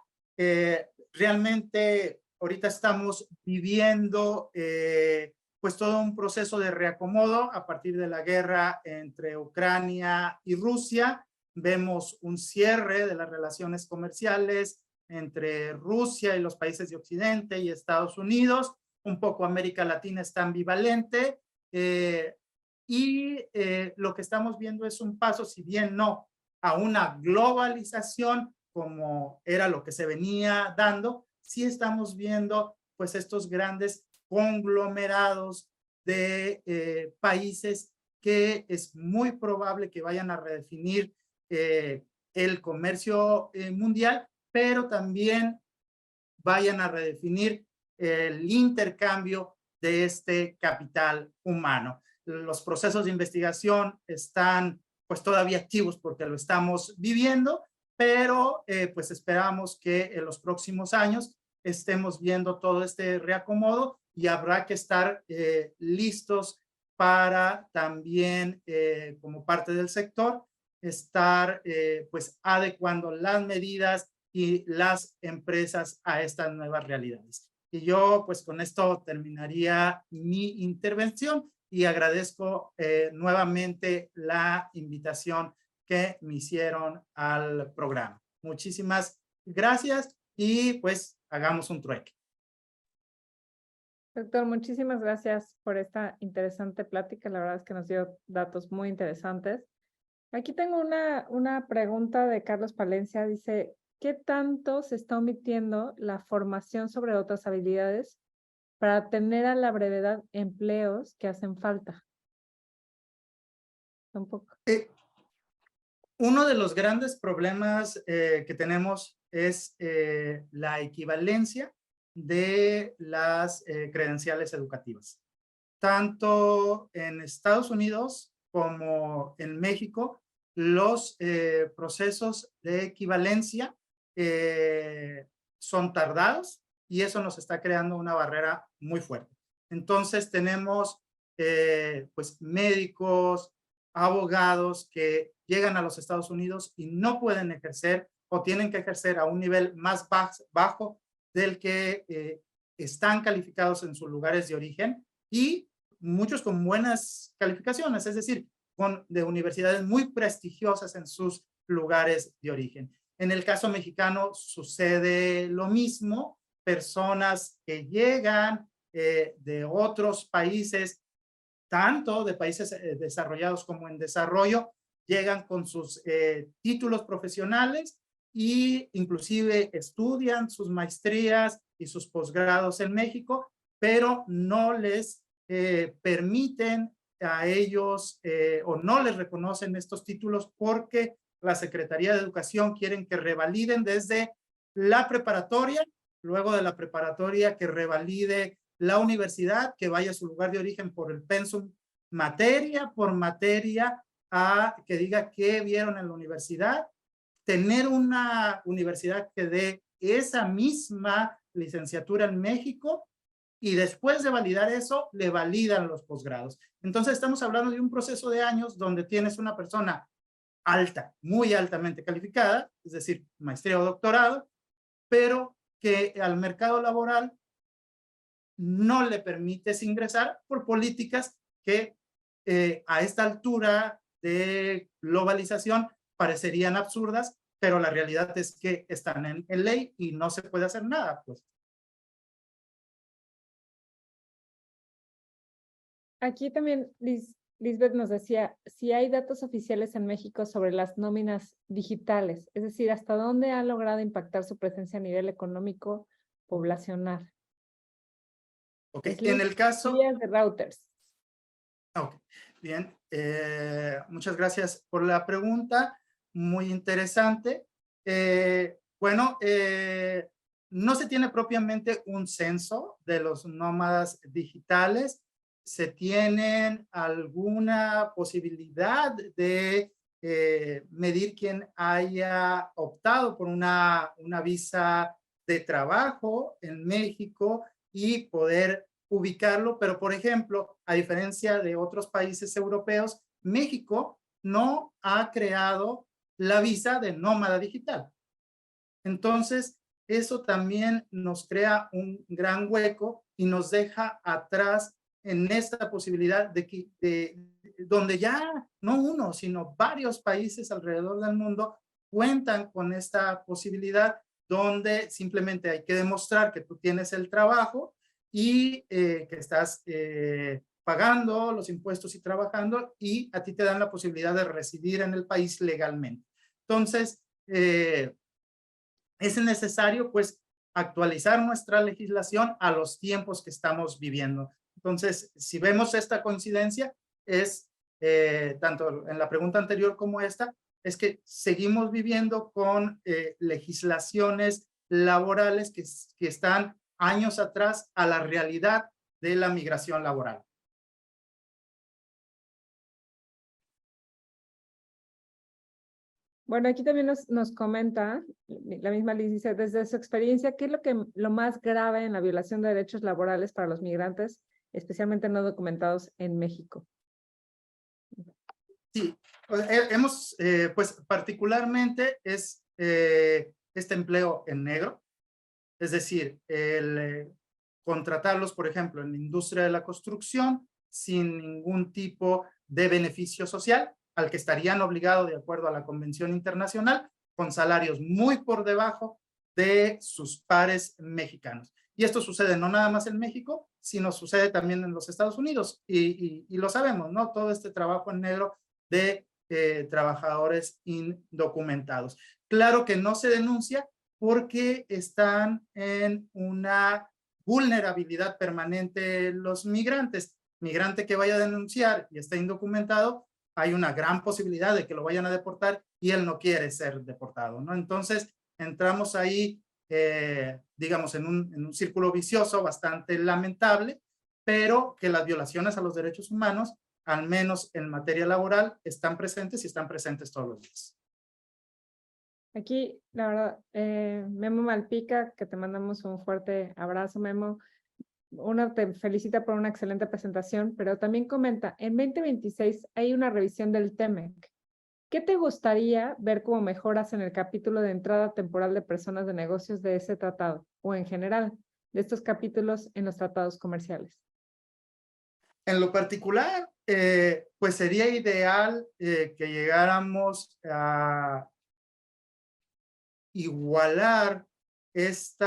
Realmente ahorita estamos viviendo pues todo un proceso de reacomodo a partir de la guerra entre Ucrania y Rusia. Vemos un cierre de las relaciones comerciales entre Rusia y los países de Occidente y Estados Unidos. Un poco América Latina está ambivalente. Lo que estamos viendo es un paso, si bien no a una globalización como era lo que se venía dando, sí estamos viendo pues estos grandes conglomerados de países que es muy probable que vayan a redefinir el comercio mundial, pero también vayan a redefinir el intercambio de este capital humano. Los procesos de investigación están pues todavía activos porque lo estamos viviendo, pero pues esperamos que en los próximos años estemos viendo todo este reacomodo y habrá que estar listos para también como parte del sector estar pues adecuando las medidas y las empresas a estas nuevas realidades. Y yo pues con esto terminaría mi intervención y agradezco nuevamente la invitación que me hicieron al programa. Muchísimas gracias y pues hagamos un trueque. Doctor, muchísimas gracias por esta interesante plática. La verdad es que nos dio datos muy interesantes. Aquí tengo una pregunta de Carlos Palencia. Dice, ¿qué tanto se está omitiendo la formación sobre otras habilidades para tener a la brevedad empleos que hacen falta? Un poco. Uno de los grandes problemas que tenemos es la equivalencia de las credenciales educativas. Tanto en Estados Unidos como en México, los procesos de equivalencia son tardados y eso nos está creando una barrera muy fuerte. Entonces tenemos pues médicos, abogados que llegan a los Estados Unidos y no pueden ejercer o tienen que ejercer a un nivel más bajo del que están calificados en sus lugares de origen y muchos con buenas calificaciones, es decir, de universidades muy prestigiosas en sus lugares de origen. En el caso mexicano sucede lo mismo, personas que llegan de otros países, tanto de países desarrollados como en desarrollo, llegan con sus títulos profesionales e inclusive estudian sus maestrías y sus posgrados en México, pero no les permiten a ellos o no les reconocen estos títulos porque la Secretaría de Educación quieren que revaliden desde la preparatoria, luego de la preparatoria que revalide la universidad, que vaya a su lugar de origen por el pensum materia por materia, a que diga qué vieron en la universidad, tener una universidad que dé esa misma licenciatura en México y después de validar eso, le validan los posgrados. Entonces estamos hablando de un proceso de años donde tienes una persona alta, muy altamente calificada, es decir, maestría o doctorado, pero que al mercado laboral no le permites ingresar por políticas que a esta altura de globalización parecerían absurdas, pero la realidad es que están en ley y no se puede hacer nada, pues. Aquí también Lisbeth nos decía, si hay datos oficiales en México sobre las nóminas digitales, es decir, hasta dónde ha logrado impactar su presencia a nivel económico poblacional. Ok, en el caso... de Reuters. Ok, bien. Muchas gracias por la pregunta. Muy interesante. Bueno, no se tiene propiamente un censo de los nómadas digitales. Se tienen alguna posibilidad de medir quién haya optado por una visa de trabajo en México y poder ubicarlo, pero por ejemplo, a diferencia de otros países europeos, México no ha creado la visa de nómada digital. Entonces, eso también nos crea un gran hueco y nos deja atrás en esta posibilidad donde ya no uno, sino varios países alrededor del mundo cuentan con esta posibilidad donde simplemente hay que demostrar que tú tienes el trabajo y que estás pagando los impuestos y trabajando y a ti te dan la posibilidad de residir en el país legalmente. Entonces, es necesario pues actualizar nuestra legislación a los tiempos que estamos viviendo. Entonces, si vemos esta coincidencia, es tanto en la pregunta anterior como esta, es que seguimos viviendo con legislaciones laborales que están años atrás a la realidad de la migración laboral. Bueno, aquí también nos comenta, la misma Liz dice, desde su experiencia, ¿qué es lo más grave en la violación de derechos laborales para los migrantes, especialmente no documentados en México? Sí, hemos, pues particularmente es este empleo en negro, es decir, el contratarlos, por ejemplo, en la industria de la construcción sin ningún tipo de beneficio social al que estarían obligados de acuerdo a la Convención Internacional, con salarios muy por debajo de sus pares mexicanos. Y esto sucede no nada más en México, sino sucede también en los Estados Unidos. Y lo sabemos, ¿no? Todo este trabajo en negro de trabajadores indocumentados. Claro que no se denuncia porque están en una vulnerabilidad permanente los migrantes. Migrante que vaya a denunciar y está indocumentado, hay una gran posibilidad de que lo vayan a deportar y él no quiere ser deportado, ¿no? Entonces, entramos ahí, digamos, en un círculo vicioso bastante lamentable, pero que las violaciones a los derechos humanos, al menos en materia laboral, están presentes y están presentes todos los días. Aquí, la verdad, Memo Malpica, que te mandamos un fuerte abrazo, Memo. Uno te felicita por una excelente presentación, pero también comenta, en 2026 hay una revisión del TEMEC. ¿Qué te gustaría ver como mejoras en el capítulo de entrada temporal de personas de negocios de ese tratado, o en general, de estos capítulos en los tratados comerciales? En lo particular, pues sería ideal que llegáramos a igualar este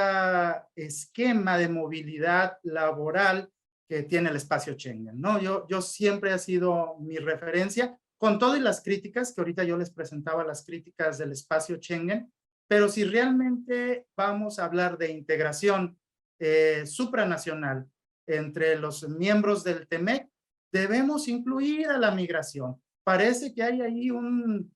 esquema de movilidad laboral que tiene el espacio Schengen, ¿no? Yo siempre ha sido mi referencia, con todas las críticas, que ahorita yo les presentaba las críticas del espacio Schengen, pero si realmente vamos a hablar de integración supranacional entre los miembros del TEMEC, debemos incluir a la migración. Parece que hay ahí un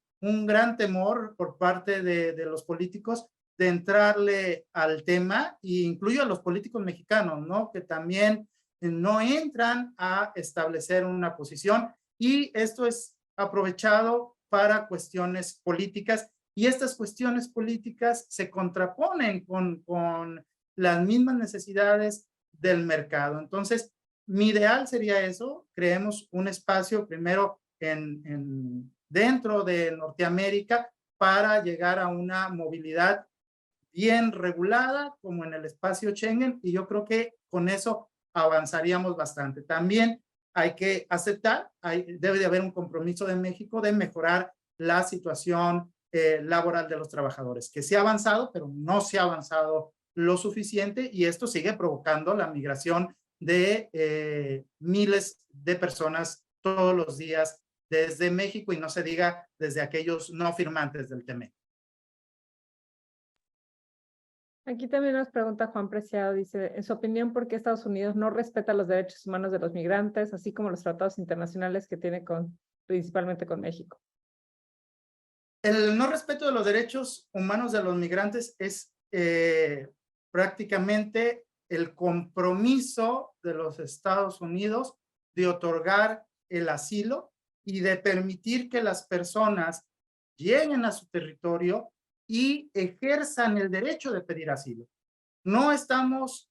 gran temor por parte de los políticos de entrarle al tema, e incluyo a los políticos mexicanos, ¿no? Que también no entran a establecer una posición, y esto es aprovechado para cuestiones políticas, y estas cuestiones políticas se contraponen con las mismas necesidades del mercado. Entonces, mi ideal sería eso, creemos un espacio primero dentro de Norteamérica para llegar a una movilidad bien regulada como en el espacio Schengen, y yo creo que con eso avanzaríamos bastante. También hay que aceptar, debe de haber un compromiso de México de mejorar la situación laboral de los trabajadores, que se ha avanzado, pero no se ha avanzado lo suficiente, y esto sigue provocando la migración de miles de personas todos los días desde México, y no se diga desde aquellos no firmantes del TEMEC. Aquí también nos pregunta Juan Preciado, dice, en su opinión, ¿por qué Estados Unidos no respeta los derechos humanos de los migrantes, así como los tratados internacionales que tiene principalmente con México? El no respeto de los derechos humanos de los migrantes es prácticamente el compromiso de los Estados Unidos de otorgar el asilo y de permitir que las personas lleguen a su territorio y ejerzan el derecho de pedir asilo. No estamos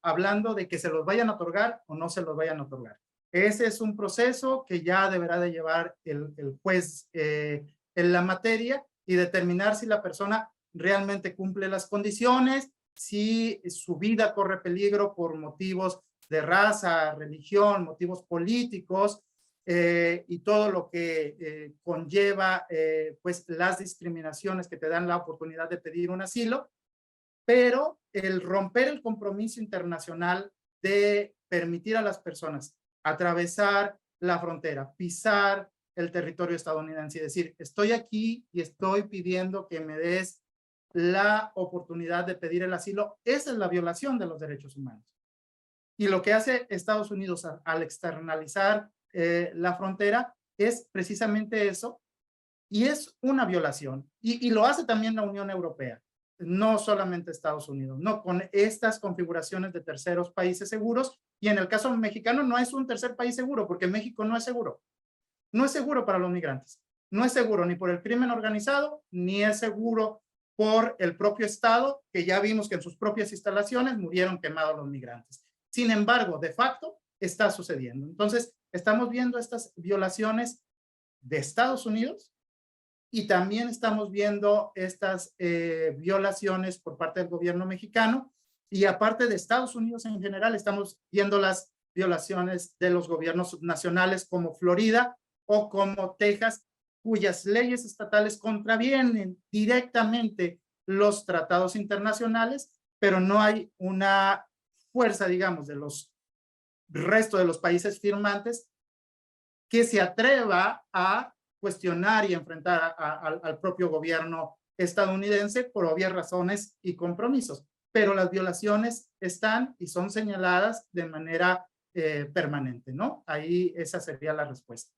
hablando de que se los vayan a otorgar o no se los vayan a otorgar. Ese es un proceso que ya deberá de llevar el juez en la materia y determinar si la persona realmente cumple las condiciones, si su vida corre peligro por motivos de raza, religión, motivos políticos, y todo lo que conlleva pues las discriminaciones que te dan la oportunidad de pedir un asilo. Pero el romper el compromiso internacional de permitir a las personas atravesar la frontera, pisar el territorio estadounidense y decir, estoy aquí y estoy pidiendo que me des la oportunidad de pedir el asilo, esa es la violación de los derechos humanos. Y lo que hace Estados Unidos al externalizar la frontera es precisamente eso, y es una violación. Y lo hace también la Unión Europea, no solamente Estados Unidos, no, con estas configuraciones de terceros países seguros. Y en el caso mexicano no es un tercer país seguro, porque México no es seguro. No es seguro para los migrantes. No es seguro ni por el crimen organizado, ni es seguro por el propio Estado, que ya vimos que en sus propias instalaciones murieron quemados los migrantes. Sin embargo, de facto, está sucediendo. Entonces, estamos viendo estas violaciones de Estados Unidos, y también estamos viendo estas violaciones por parte del gobierno mexicano, y aparte de Estados Unidos en general, estamos viendo las violaciones de los gobiernos subnacionales como Florida o como Texas, cuyas leyes estatales contravienen directamente los tratados internacionales, pero no hay una fuerza, digamos, de los resto de los países firmantes que se atreva a cuestionar y enfrentar al propio gobierno estadounidense por obvias razones y compromisos. Pero las violaciones están y son señaladas de manera permanente, ¿no? Ahí esa sería la respuesta.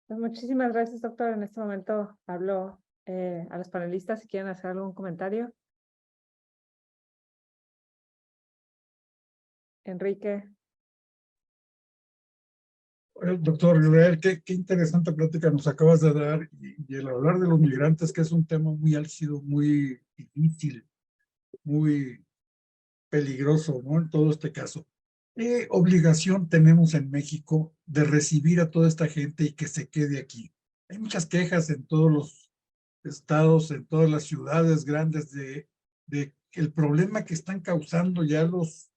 Pues muchísimas gracias, doctor. En este momento hablo a los panelistas si quieren hacer algún comentario. Enrique. Doctor Gabriel, qué interesante plática nos acabas de dar, y el hablar de los migrantes, que es un tema muy álgido, muy difícil, muy peligroso, ¿no? En todo este caso. ¿Qué obligación tenemos en México de recibir a toda esta gente y que se quede aquí? Hay muchas quejas en todos los estados, en todas las ciudades grandes de el problema que están causando ya los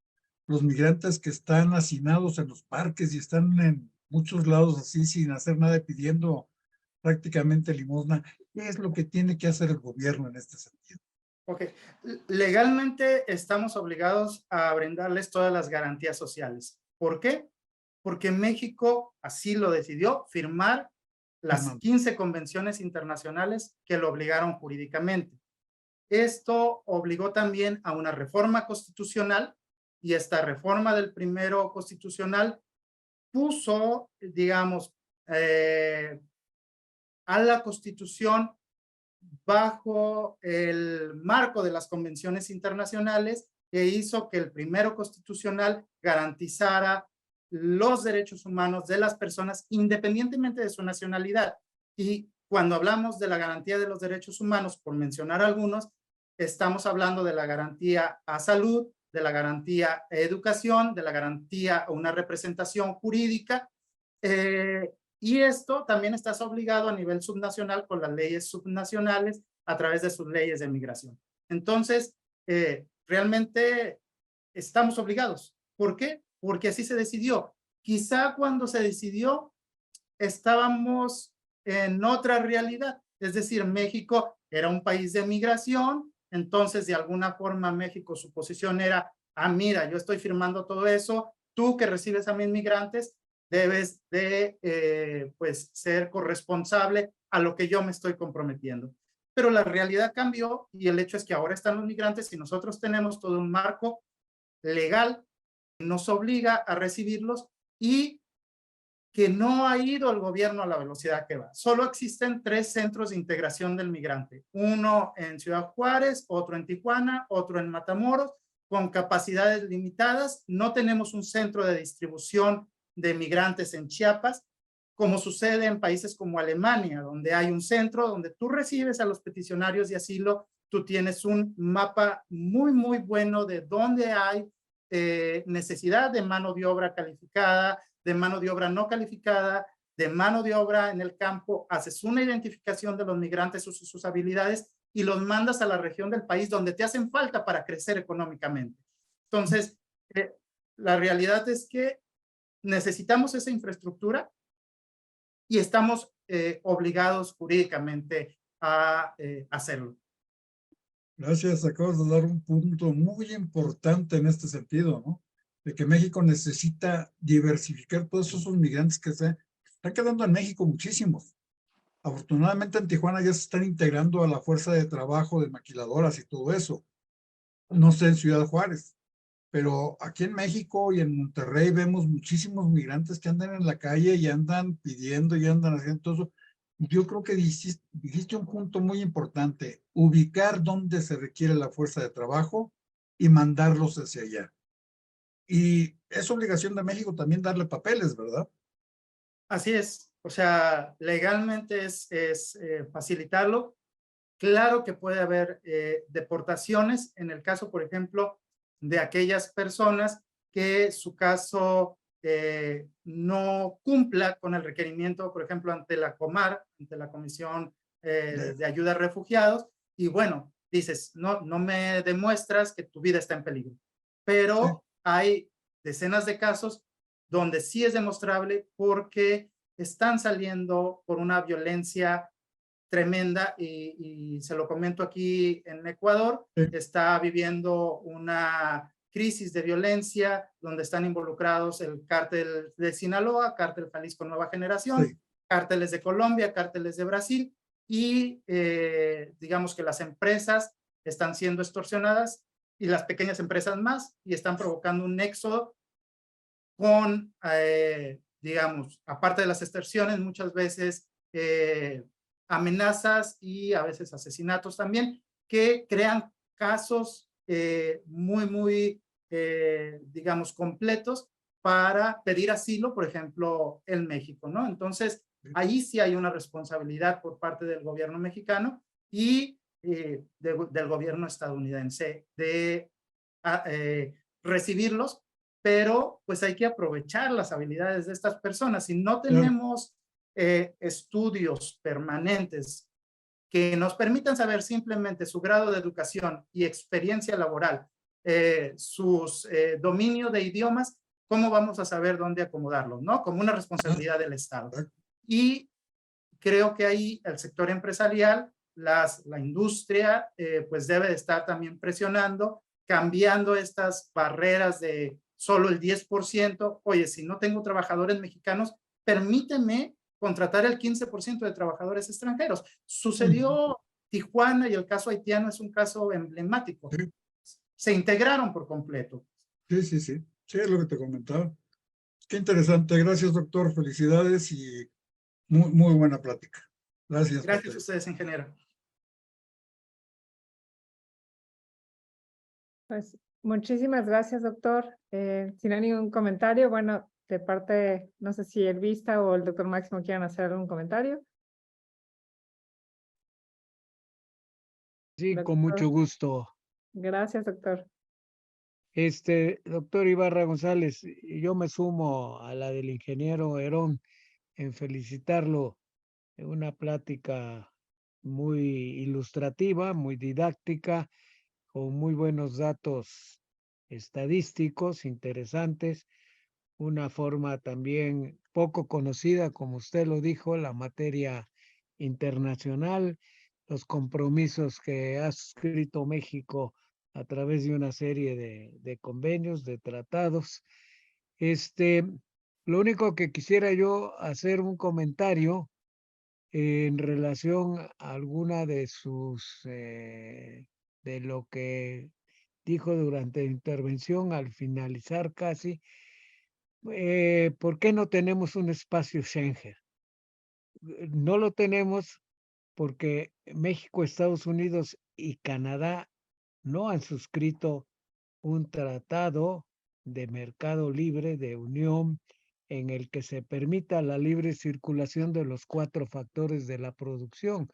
migrantes que están hacinados en los parques y están en muchos lados así sin hacer nada, pidiendo prácticamente limosna. ¿Qué es lo que tiene que hacer el gobierno en este sentido? Ok, legalmente estamos obligados a brindarles todas las garantías sociales. ¿Por qué? Porque México así lo decidió, firmar las 15 convenciones internacionales que lo obligaron jurídicamente. Esto obligó también a una reforma constitucional, y esta reforma del primero constitucional puso, digamos, a la Constitución bajo el marco de las convenciones internacionales, que hizo que el primero constitucional garantizara los derechos humanos de las personas independientemente de su nacionalidad. Y cuando hablamos de la garantía de los derechos humanos, por mencionar algunos, estamos hablando de la garantía a salud, de la garantía a educación, de la garantía a una representación jurídica, y esto también estás obligado a nivel subnacional con las leyes subnacionales a través de sus leyes de migración. Entonces, realmente estamos obligados. ¿Por qué? Porque así se decidió. Quizá cuando se decidió estábamos en otra realidad. Es decir, México era un país de migración, entonces de alguna forma México, su posición era, mira, yo estoy firmando todo eso, tú que recibes a mis migrantes, debes de pues ser corresponsable a lo que yo me estoy comprometiendo. Pero la realidad cambió y el hecho es que ahora están los migrantes y nosotros tenemos todo un marco legal que nos obliga a recibirlos y que no ha ido el gobierno a la velocidad que va. Solo existen 3 centros de integración del migrante. Uno en Ciudad Juárez, otro en Tijuana, otro en Matamoros, con capacidades limitadas. No tenemos un centro de distribución de migrantes en Chiapas, como sucede en países como Alemania, donde hay un centro donde tú recibes a los peticionarios de asilo, tú tienes un mapa muy, muy bueno de dónde hay necesidad de mano de obra calificada, de mano de obra no calificada, de mano de obra en el campo, haces una identificación de los migrantes, sus habilidades y los mandas a la región del país donde te hacen falta para crecer económicamente. Entonces, la realidad es que necesitamos esa infraestructura y estamos obligados jurídicamente a hacerlo. Gracias, acabas de dar un punto muy importante en este sentido, ¿no? De que México necesita diversificar todos esos migrantes que se están quedando en México, muchísimos. Afortunadamente en Tijuana ya se están integrando a la fuerza de trabajo de maquiladoras y todo eso. No sé en Ciudad Juárez, pero aquí en México y en Monterrey vemos muchísimos migrantes que andan en la calle y andan pidiendo y andan haciendo todo eso. Yo creo que dijiste un punto muy importante, ubicar dónde se requiere la fuerza de trabajo y mandarlos hacia allá. Y es obligación de México también darle papeles, ¿verdad? Así es, o sea, legalmente es facilitarlo. Claro que puede haber deportaciones en el caso, por ejemplo, de aquellas personas que su caso no cumpla con el requerimiento, por ejemplo, ante la Comar, ante la Comisión de Ayuda a Refugiados, y bueno, dices, no me demuestras que tu vida está en peligro. Pero hay decenas de casos donde sí es demostrable porque están saliendo por una violencia tremenda y se lo comento aquí en Ecuador, está viviendo una crisis de violencia donde están involucrados el cártel de Sinaloa, cártel Jalisco Nueva Generación, cárteles de Colombia, cárteles de Brasil y digamos que las empresas están siendo extorsionadas y las pequeñas empresas más y están provocando un éxodo con, digamos, aparte de las extorsiones, muchas veces amenazas y a veces asesinatos también, que crean casos muy, digamos, completos para pedir asilo, por ejemplo, en México, ¿no? Entonces, ahí sí hay una responsabilidad por parte del gobierno mexicano y del gobierno estadounidense de recibirlos, pero pues hay que aprovechar las habilidades de estas personas. Si no tenemos estudios permanentes que nos permitan saber simplemente su grado de educación y experiencia laboral, sus dominio de idiomas, ¿cómo vamos a saber dónde acomodarlos, no? Como una responsabilidad del Estado. Y creo que ahí el sector empresarial, la industria, pues debe de estar también presionando, cambiando estas barreras de solo el 10%. Oye, si no tengo trabajadores mexicanos, permíteme contratar el 15% de trabajadores extranjeros. Sucedió Tijuana y el caso haitiano es un caso emblemático. Se integraron por completo. Sí, es lo que te comentaba. Qué interesante. Gracias, doctor. Felicidades y muy buena plática. Gracias. Gracias a ustedes, ingeniero. Pues muchísimas gracias, doctor. Si no hay ningún comentario, bueno, de parte, no sé si el Vista o el doctor Máximo quieran hacer algún comentario. Sí, Doctor. con mucho gusto. Gracias, doctor. Doctor Ibarra González, yo me sumo a la del ingeniero Herón en felicitarlo en una plática muy ilustrativa, muy didáctica, con muy buenos datos estadísticos interesantes, una forma también poco conocida, como usted lo dijo, la materia internacional, los compromisos que ha suscrito México a través de una serie de convenios, de tratados. Lo único que quisiera yo hacer un comentario en relación a alguna de de lo que dijo durante la intervención al finalizar casi, ¿por qué no tenemos un espacio Schengen? No lo tenemos porque México, Estados Unidos y Canadá no han suscrito un tratado de mercado libre, de unión, en el que se permita la libre circulación de los 4 factores de la producción.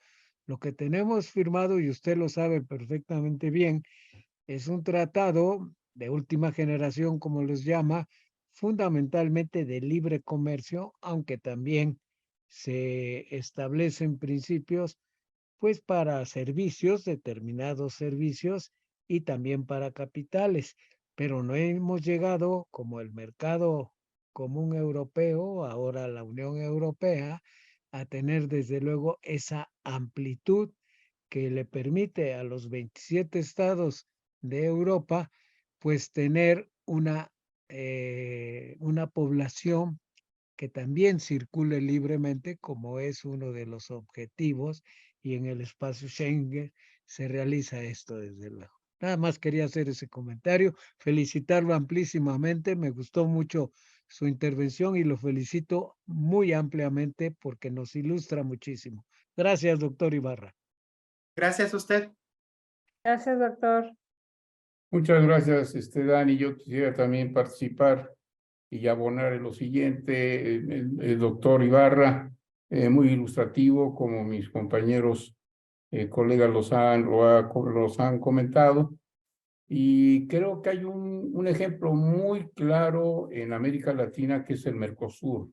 Lo que tenemos firmado, y usted lo sabe perfectamente bien, es un tratado de última generación, como los llama, fundamentalmente de libre comercio, aunque también se establecen principios, pues para servicios, determinados servicios, y también para capitales, pero no hemos llegado, como el mercado común europeo, ahora la Unión Europea, a tener desde luego esa amplitud que le permite a los 27 estados de Europa, pues tener una población que también circule libremente, como es uno de los objetivos, y en el espacio Schengen se realiza esto desde luego. Nada más quería hacer ese comentario, felicitarlo amplísimamente, me gustó mucho su intervención y lo felicito muy ampliamente porque nos ilustra muchísimo. Gracias, doctor Ibarra. Gracias a usted. Gracias, doctor. Muchas gracias, Dani. Yo quisiera también participar y abonar en lo siguiente. El doctor Ibarra, muy ilustrativo, como mis compañeros colegas los han comentado. Y creo que hay un ejemplo muy claro en América Latina, que es el Mercosur.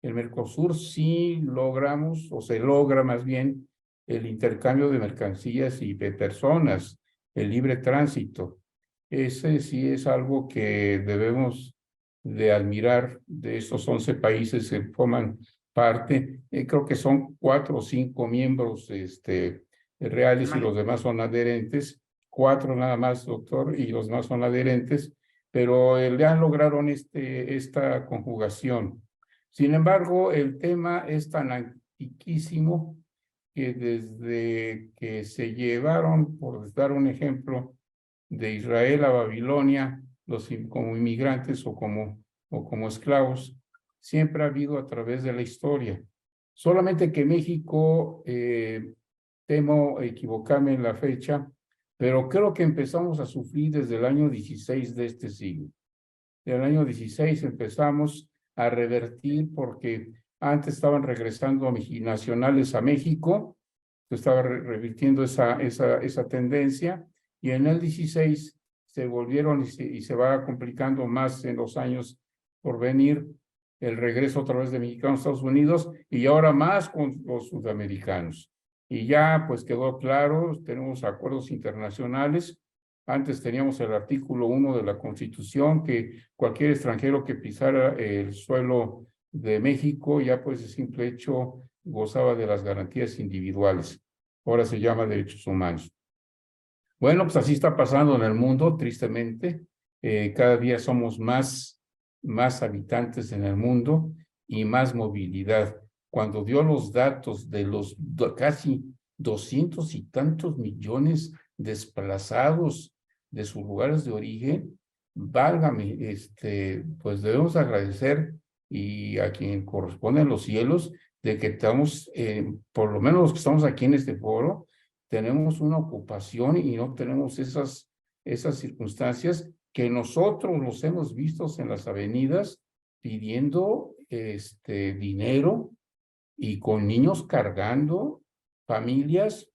El Mercosur sí logramos, o se logra más bien, el intercambio de mercancías y de personas, el libre tránsito. Ese sí es algo que debemos de admirar de estos 11 países que forman parte. Creo que son 4 o 5 miembros reales y los demás son adherentes. 4 nada más, doctor, y los demás son adherentes, pero ya lograron esta conjugación. Sin embargo, el tema es tan antiquísimo que desde que se llevaron, por dar un ejemplo, de Israel a Babilonia, como inmigrantes o como esclavos, siempre ha habido a través de la historia. Solamente que México, temo equivocarme en la fecha, pero creo que empezamos a sufrir desde el año 16 de este siglo. En el año 16 empezamos a revertir porque antes estaban regresando nacionales a México, se estaba revirtiendo esa tendencia, y en el 16 se volvieron y se va complicando más en los años por venir el regreso otra vez de mexicanos a Estados Unidos y ahora más con los sudamericanos. Y ya pues quedó claro, tenemos acuerdos internacionales. Antes teníamos el artículo 1 de la Constitución, que cualquier extranjero que pisara el suelo de México ya pues de simple hecho gozaba de las garantías individuales. Ahora se llama derechos humanos. Bueno, pues así está pasando en el mundo, tristemente. Cada día somos más habitantes en el mundo y más movilidad. Cuando dio los datos de los casi 200 y tantos millones desplazados de sus lugares de origen, válgame, pues debemos agradecer y a quien corresponden los cielos de que estamos, por lo menos los que estamos aquí en este foro, tenemos una ocupación y no tenemos esas circunstancias que nosotros los hemos visto en las avenidas pidiendo dinero y con niños cargando, familias,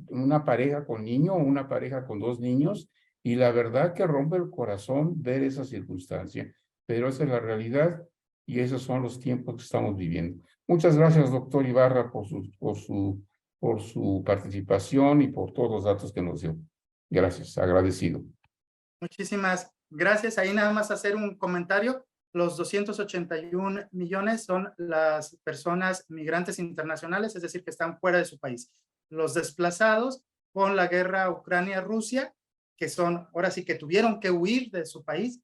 una pareja con niño o una pareja con 2 niños, y la verdad que rompe el corazón ver esa circunstancia, pero esa es la realidad y esos son los tiempos que estamos viviendo. Muchas gracias, doctor Ibarra, por su por su participación y por todos los datos que nos dio. Gracias, agradecido. Muchísimas gracias. Ahí nada más hacer un comentario. Los 281 millones son las personas migrantes internacionales, es decir, que están fuera de su país. Los desplazados con la guerra Ucrania-Rusia, que son, ahora sí que tuvieron que huir de su país,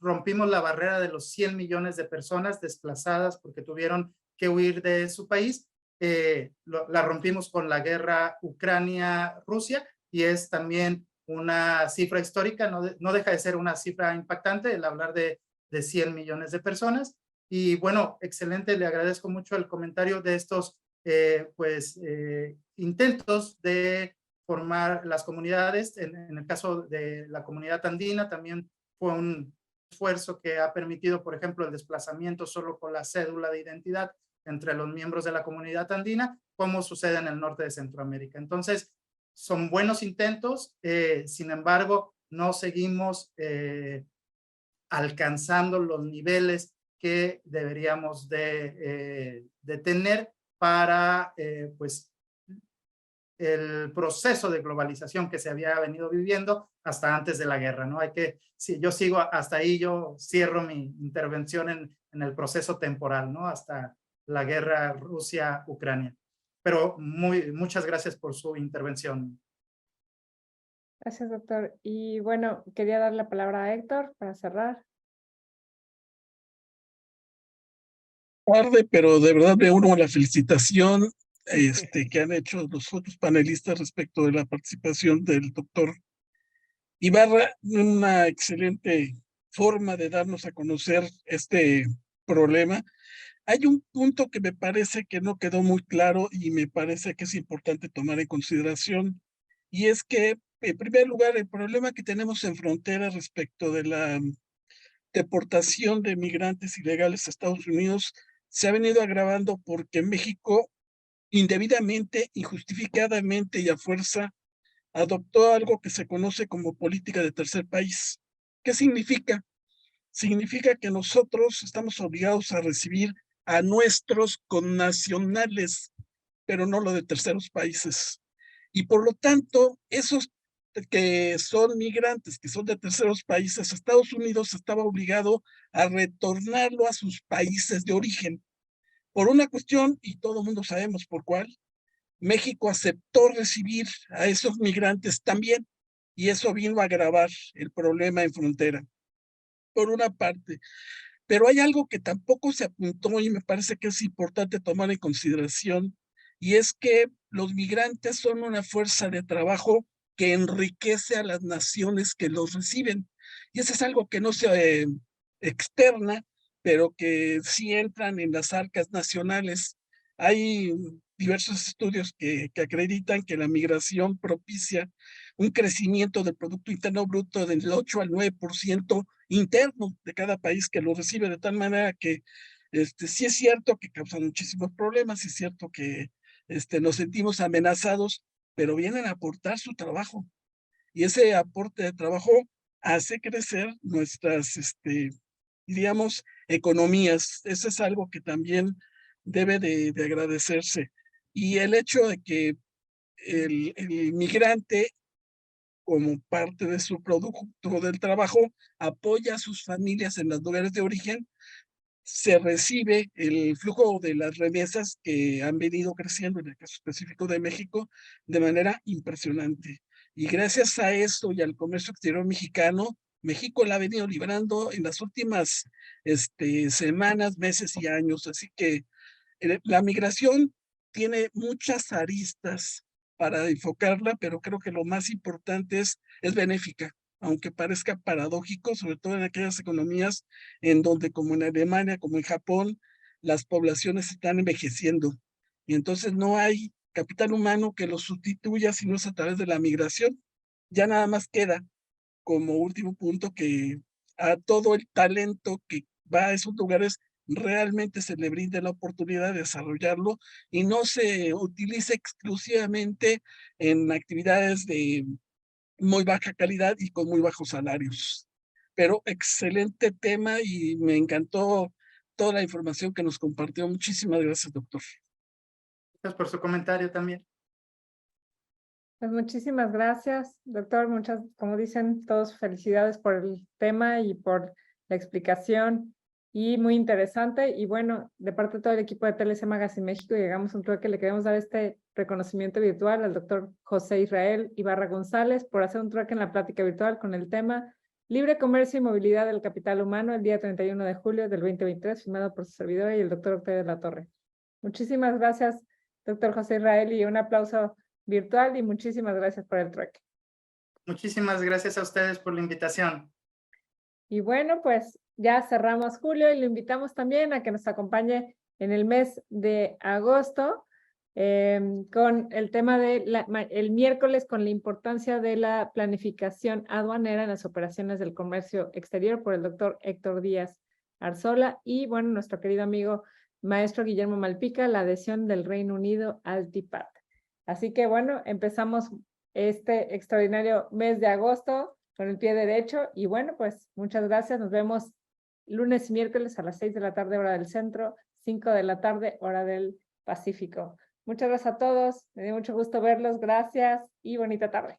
rompimos la barrera de los 100 millones de personas desplazadas porque tuvieron que huir de su país. La rompimos con la guerra Ucrania-Rusia y es también una cifra histórica, no deja de ser una cifra impactante el hablar de 100 millones de personas. Y bueno, excelente, le agradezco mucho el comentario de estos intentos de formar las comunidades. En el caso de la comunidad andina también fue un esfuerzo que ha permitido, por ejemplo, el desplazamiento solo con la cédula de identidad entre los miembros de la comunidad andina, como sucede en el norte de Centroamérica. Entonces, son buenos intentos, sin embargo, no seguimos alcanzando los niveles que deberíamos de tener para pues el proceso de globalización que se había venido viviendo hasta antes de la guerra, ¿no? Si yo sigo hasta ahí, yo cierro mi intervención en el proceso temporal, ¿no? Hasta la guerra Rusia-Ucrania. Pero muchas gracias por su intervención. Gracias, doctor. Y bueno, quería dar la palabra a Héctor para cerrar. Tarde, pero de verdad me uno a la felicitación que han hecho los otros panelistas respecto de la participación del doctor Ibarra, una excelente forma de darnos a conocer este problema. Hay un punto que me parece que no quedó muy claro y me parece que es importante tomar en consideración, y es que, en primer lugar, el problema que tenemos en frontera respecto de la deportación de migrantes ilegales a Estados Unidos se ha venido agravando porque México indebidamente, injustificadamente y a fuerza adoptó algo que se conoce como política de tercer país. ¿Qué significa? Significa que nosotros estamos obligados a recibir a nuestros connacionales, pero no lo de terceros países. Y por lo tanto, esos que son migrantes, que son de terceros países, Estados Unidos estaba obligado a retornarlo a sus países de origen. Por una cuestión, y todo el mundo sabemos por cuál, México aceptó recibir a esos migrantes también, y eso vino a agravar el problema en frontera, por una parte. Pero hay algo que tampoco se apuntó y me parece que es importante tomar en consideración, y es que los migrantes son una fuerza de trabajo que enriquece a las naciones que los reciben. Y eso es algo que no se externa, pero que sí entran en las arcas nacionales. Hay diversos estudios que acreditan que la migración propicia un crecimiento del Producto Interno Bruto del 8 al 9% interno de cada país que lo recibe, de tal manera que sí es cierto que causan muchísimos problemas, sí es cierto que nos sentimos amenazados, pero vienen a aportar su trabajo. Y ese aporte de trabajo hace crecer nuestras, diríamos, economías. Eso es algo que también debe de agradecerse. Y el hecho de que el migrante, como parte de su producto del trabajo, apoya a sus familias en los lugares de origen, se recibe el flujo de las remesas que han venido creciendo, en el caso específico de México, de manera impresionante. Y gracias a esto y al comercio exterior mexicano, México la ha venido librando en las últimas semanas, meses y años. Así que la migración tiene muchas aristas para enfocarla, pero creo que lo más importante es benéfica, aunque parezca paradójico, sobre todo en aquellas economías en donde, como en Alemania, como en Japón, las poblaciones están envejeciendo. Y entonces no hay capital humano que lo sustituya si no es a través de la migración. Ya nada más queda como último punto que a todo el talento que va a esos lugares realmente se le brinde la oportunidad de desarrollarlo y no se utilice exclusivamente en actividades de muy baja calidad y con muy bajos salarios. Pero excelente tema y me encantó toda la información que nos compartió. Muchísimas gracias, doctor. Gracias por su comentario también. Pues muchísimas gracias, doctor. Muchas, como dicen todos, felicidades por el tema y por la explicación. Y muy interesante. Y bueno, de parte de todo el equipo de TLC Magazine México, llegamos a un trueque. Le queremos dar este reconocimiento virtual al doctor José Israel Ibarra González por hacer un trueque en la plática virtual con el tema Libre Comercio y Movilidad del Capital Humano el día 31 de julio del 2023, firmado por su servidora y el doctor Octavio de la Torre. Muchísimas gracias, doctor José Israel, y un aplauso virtual y muchísimas gracias por el trueque. Muchísimas gracias a ustedes por la invitación. Y bueno, pues ya cerramos julio y lo invitamos también a que nos acompañe en el mes de agosto con el tema de el miércoles con la importancia de la planificación aduanera en las operaciones del comercio exterior por el doctor Héctor Díaz Arzola y bueno, nuestro querido amigo maestro Guillermo Malpica, la adhesión del Reino Unido al TPAT. Así que bueno, empezamos este extraordinario mes de agosto con el pie derecho y bueno, pues muchas gracias. Nos vemos lunes y miércoles a las 6 de la tarde, hora del centro, 5 de la tarde, hora del Pacífico. Muchas gracias a todos. Me dio mucho gusto verlos. Gracias y bonita tarde.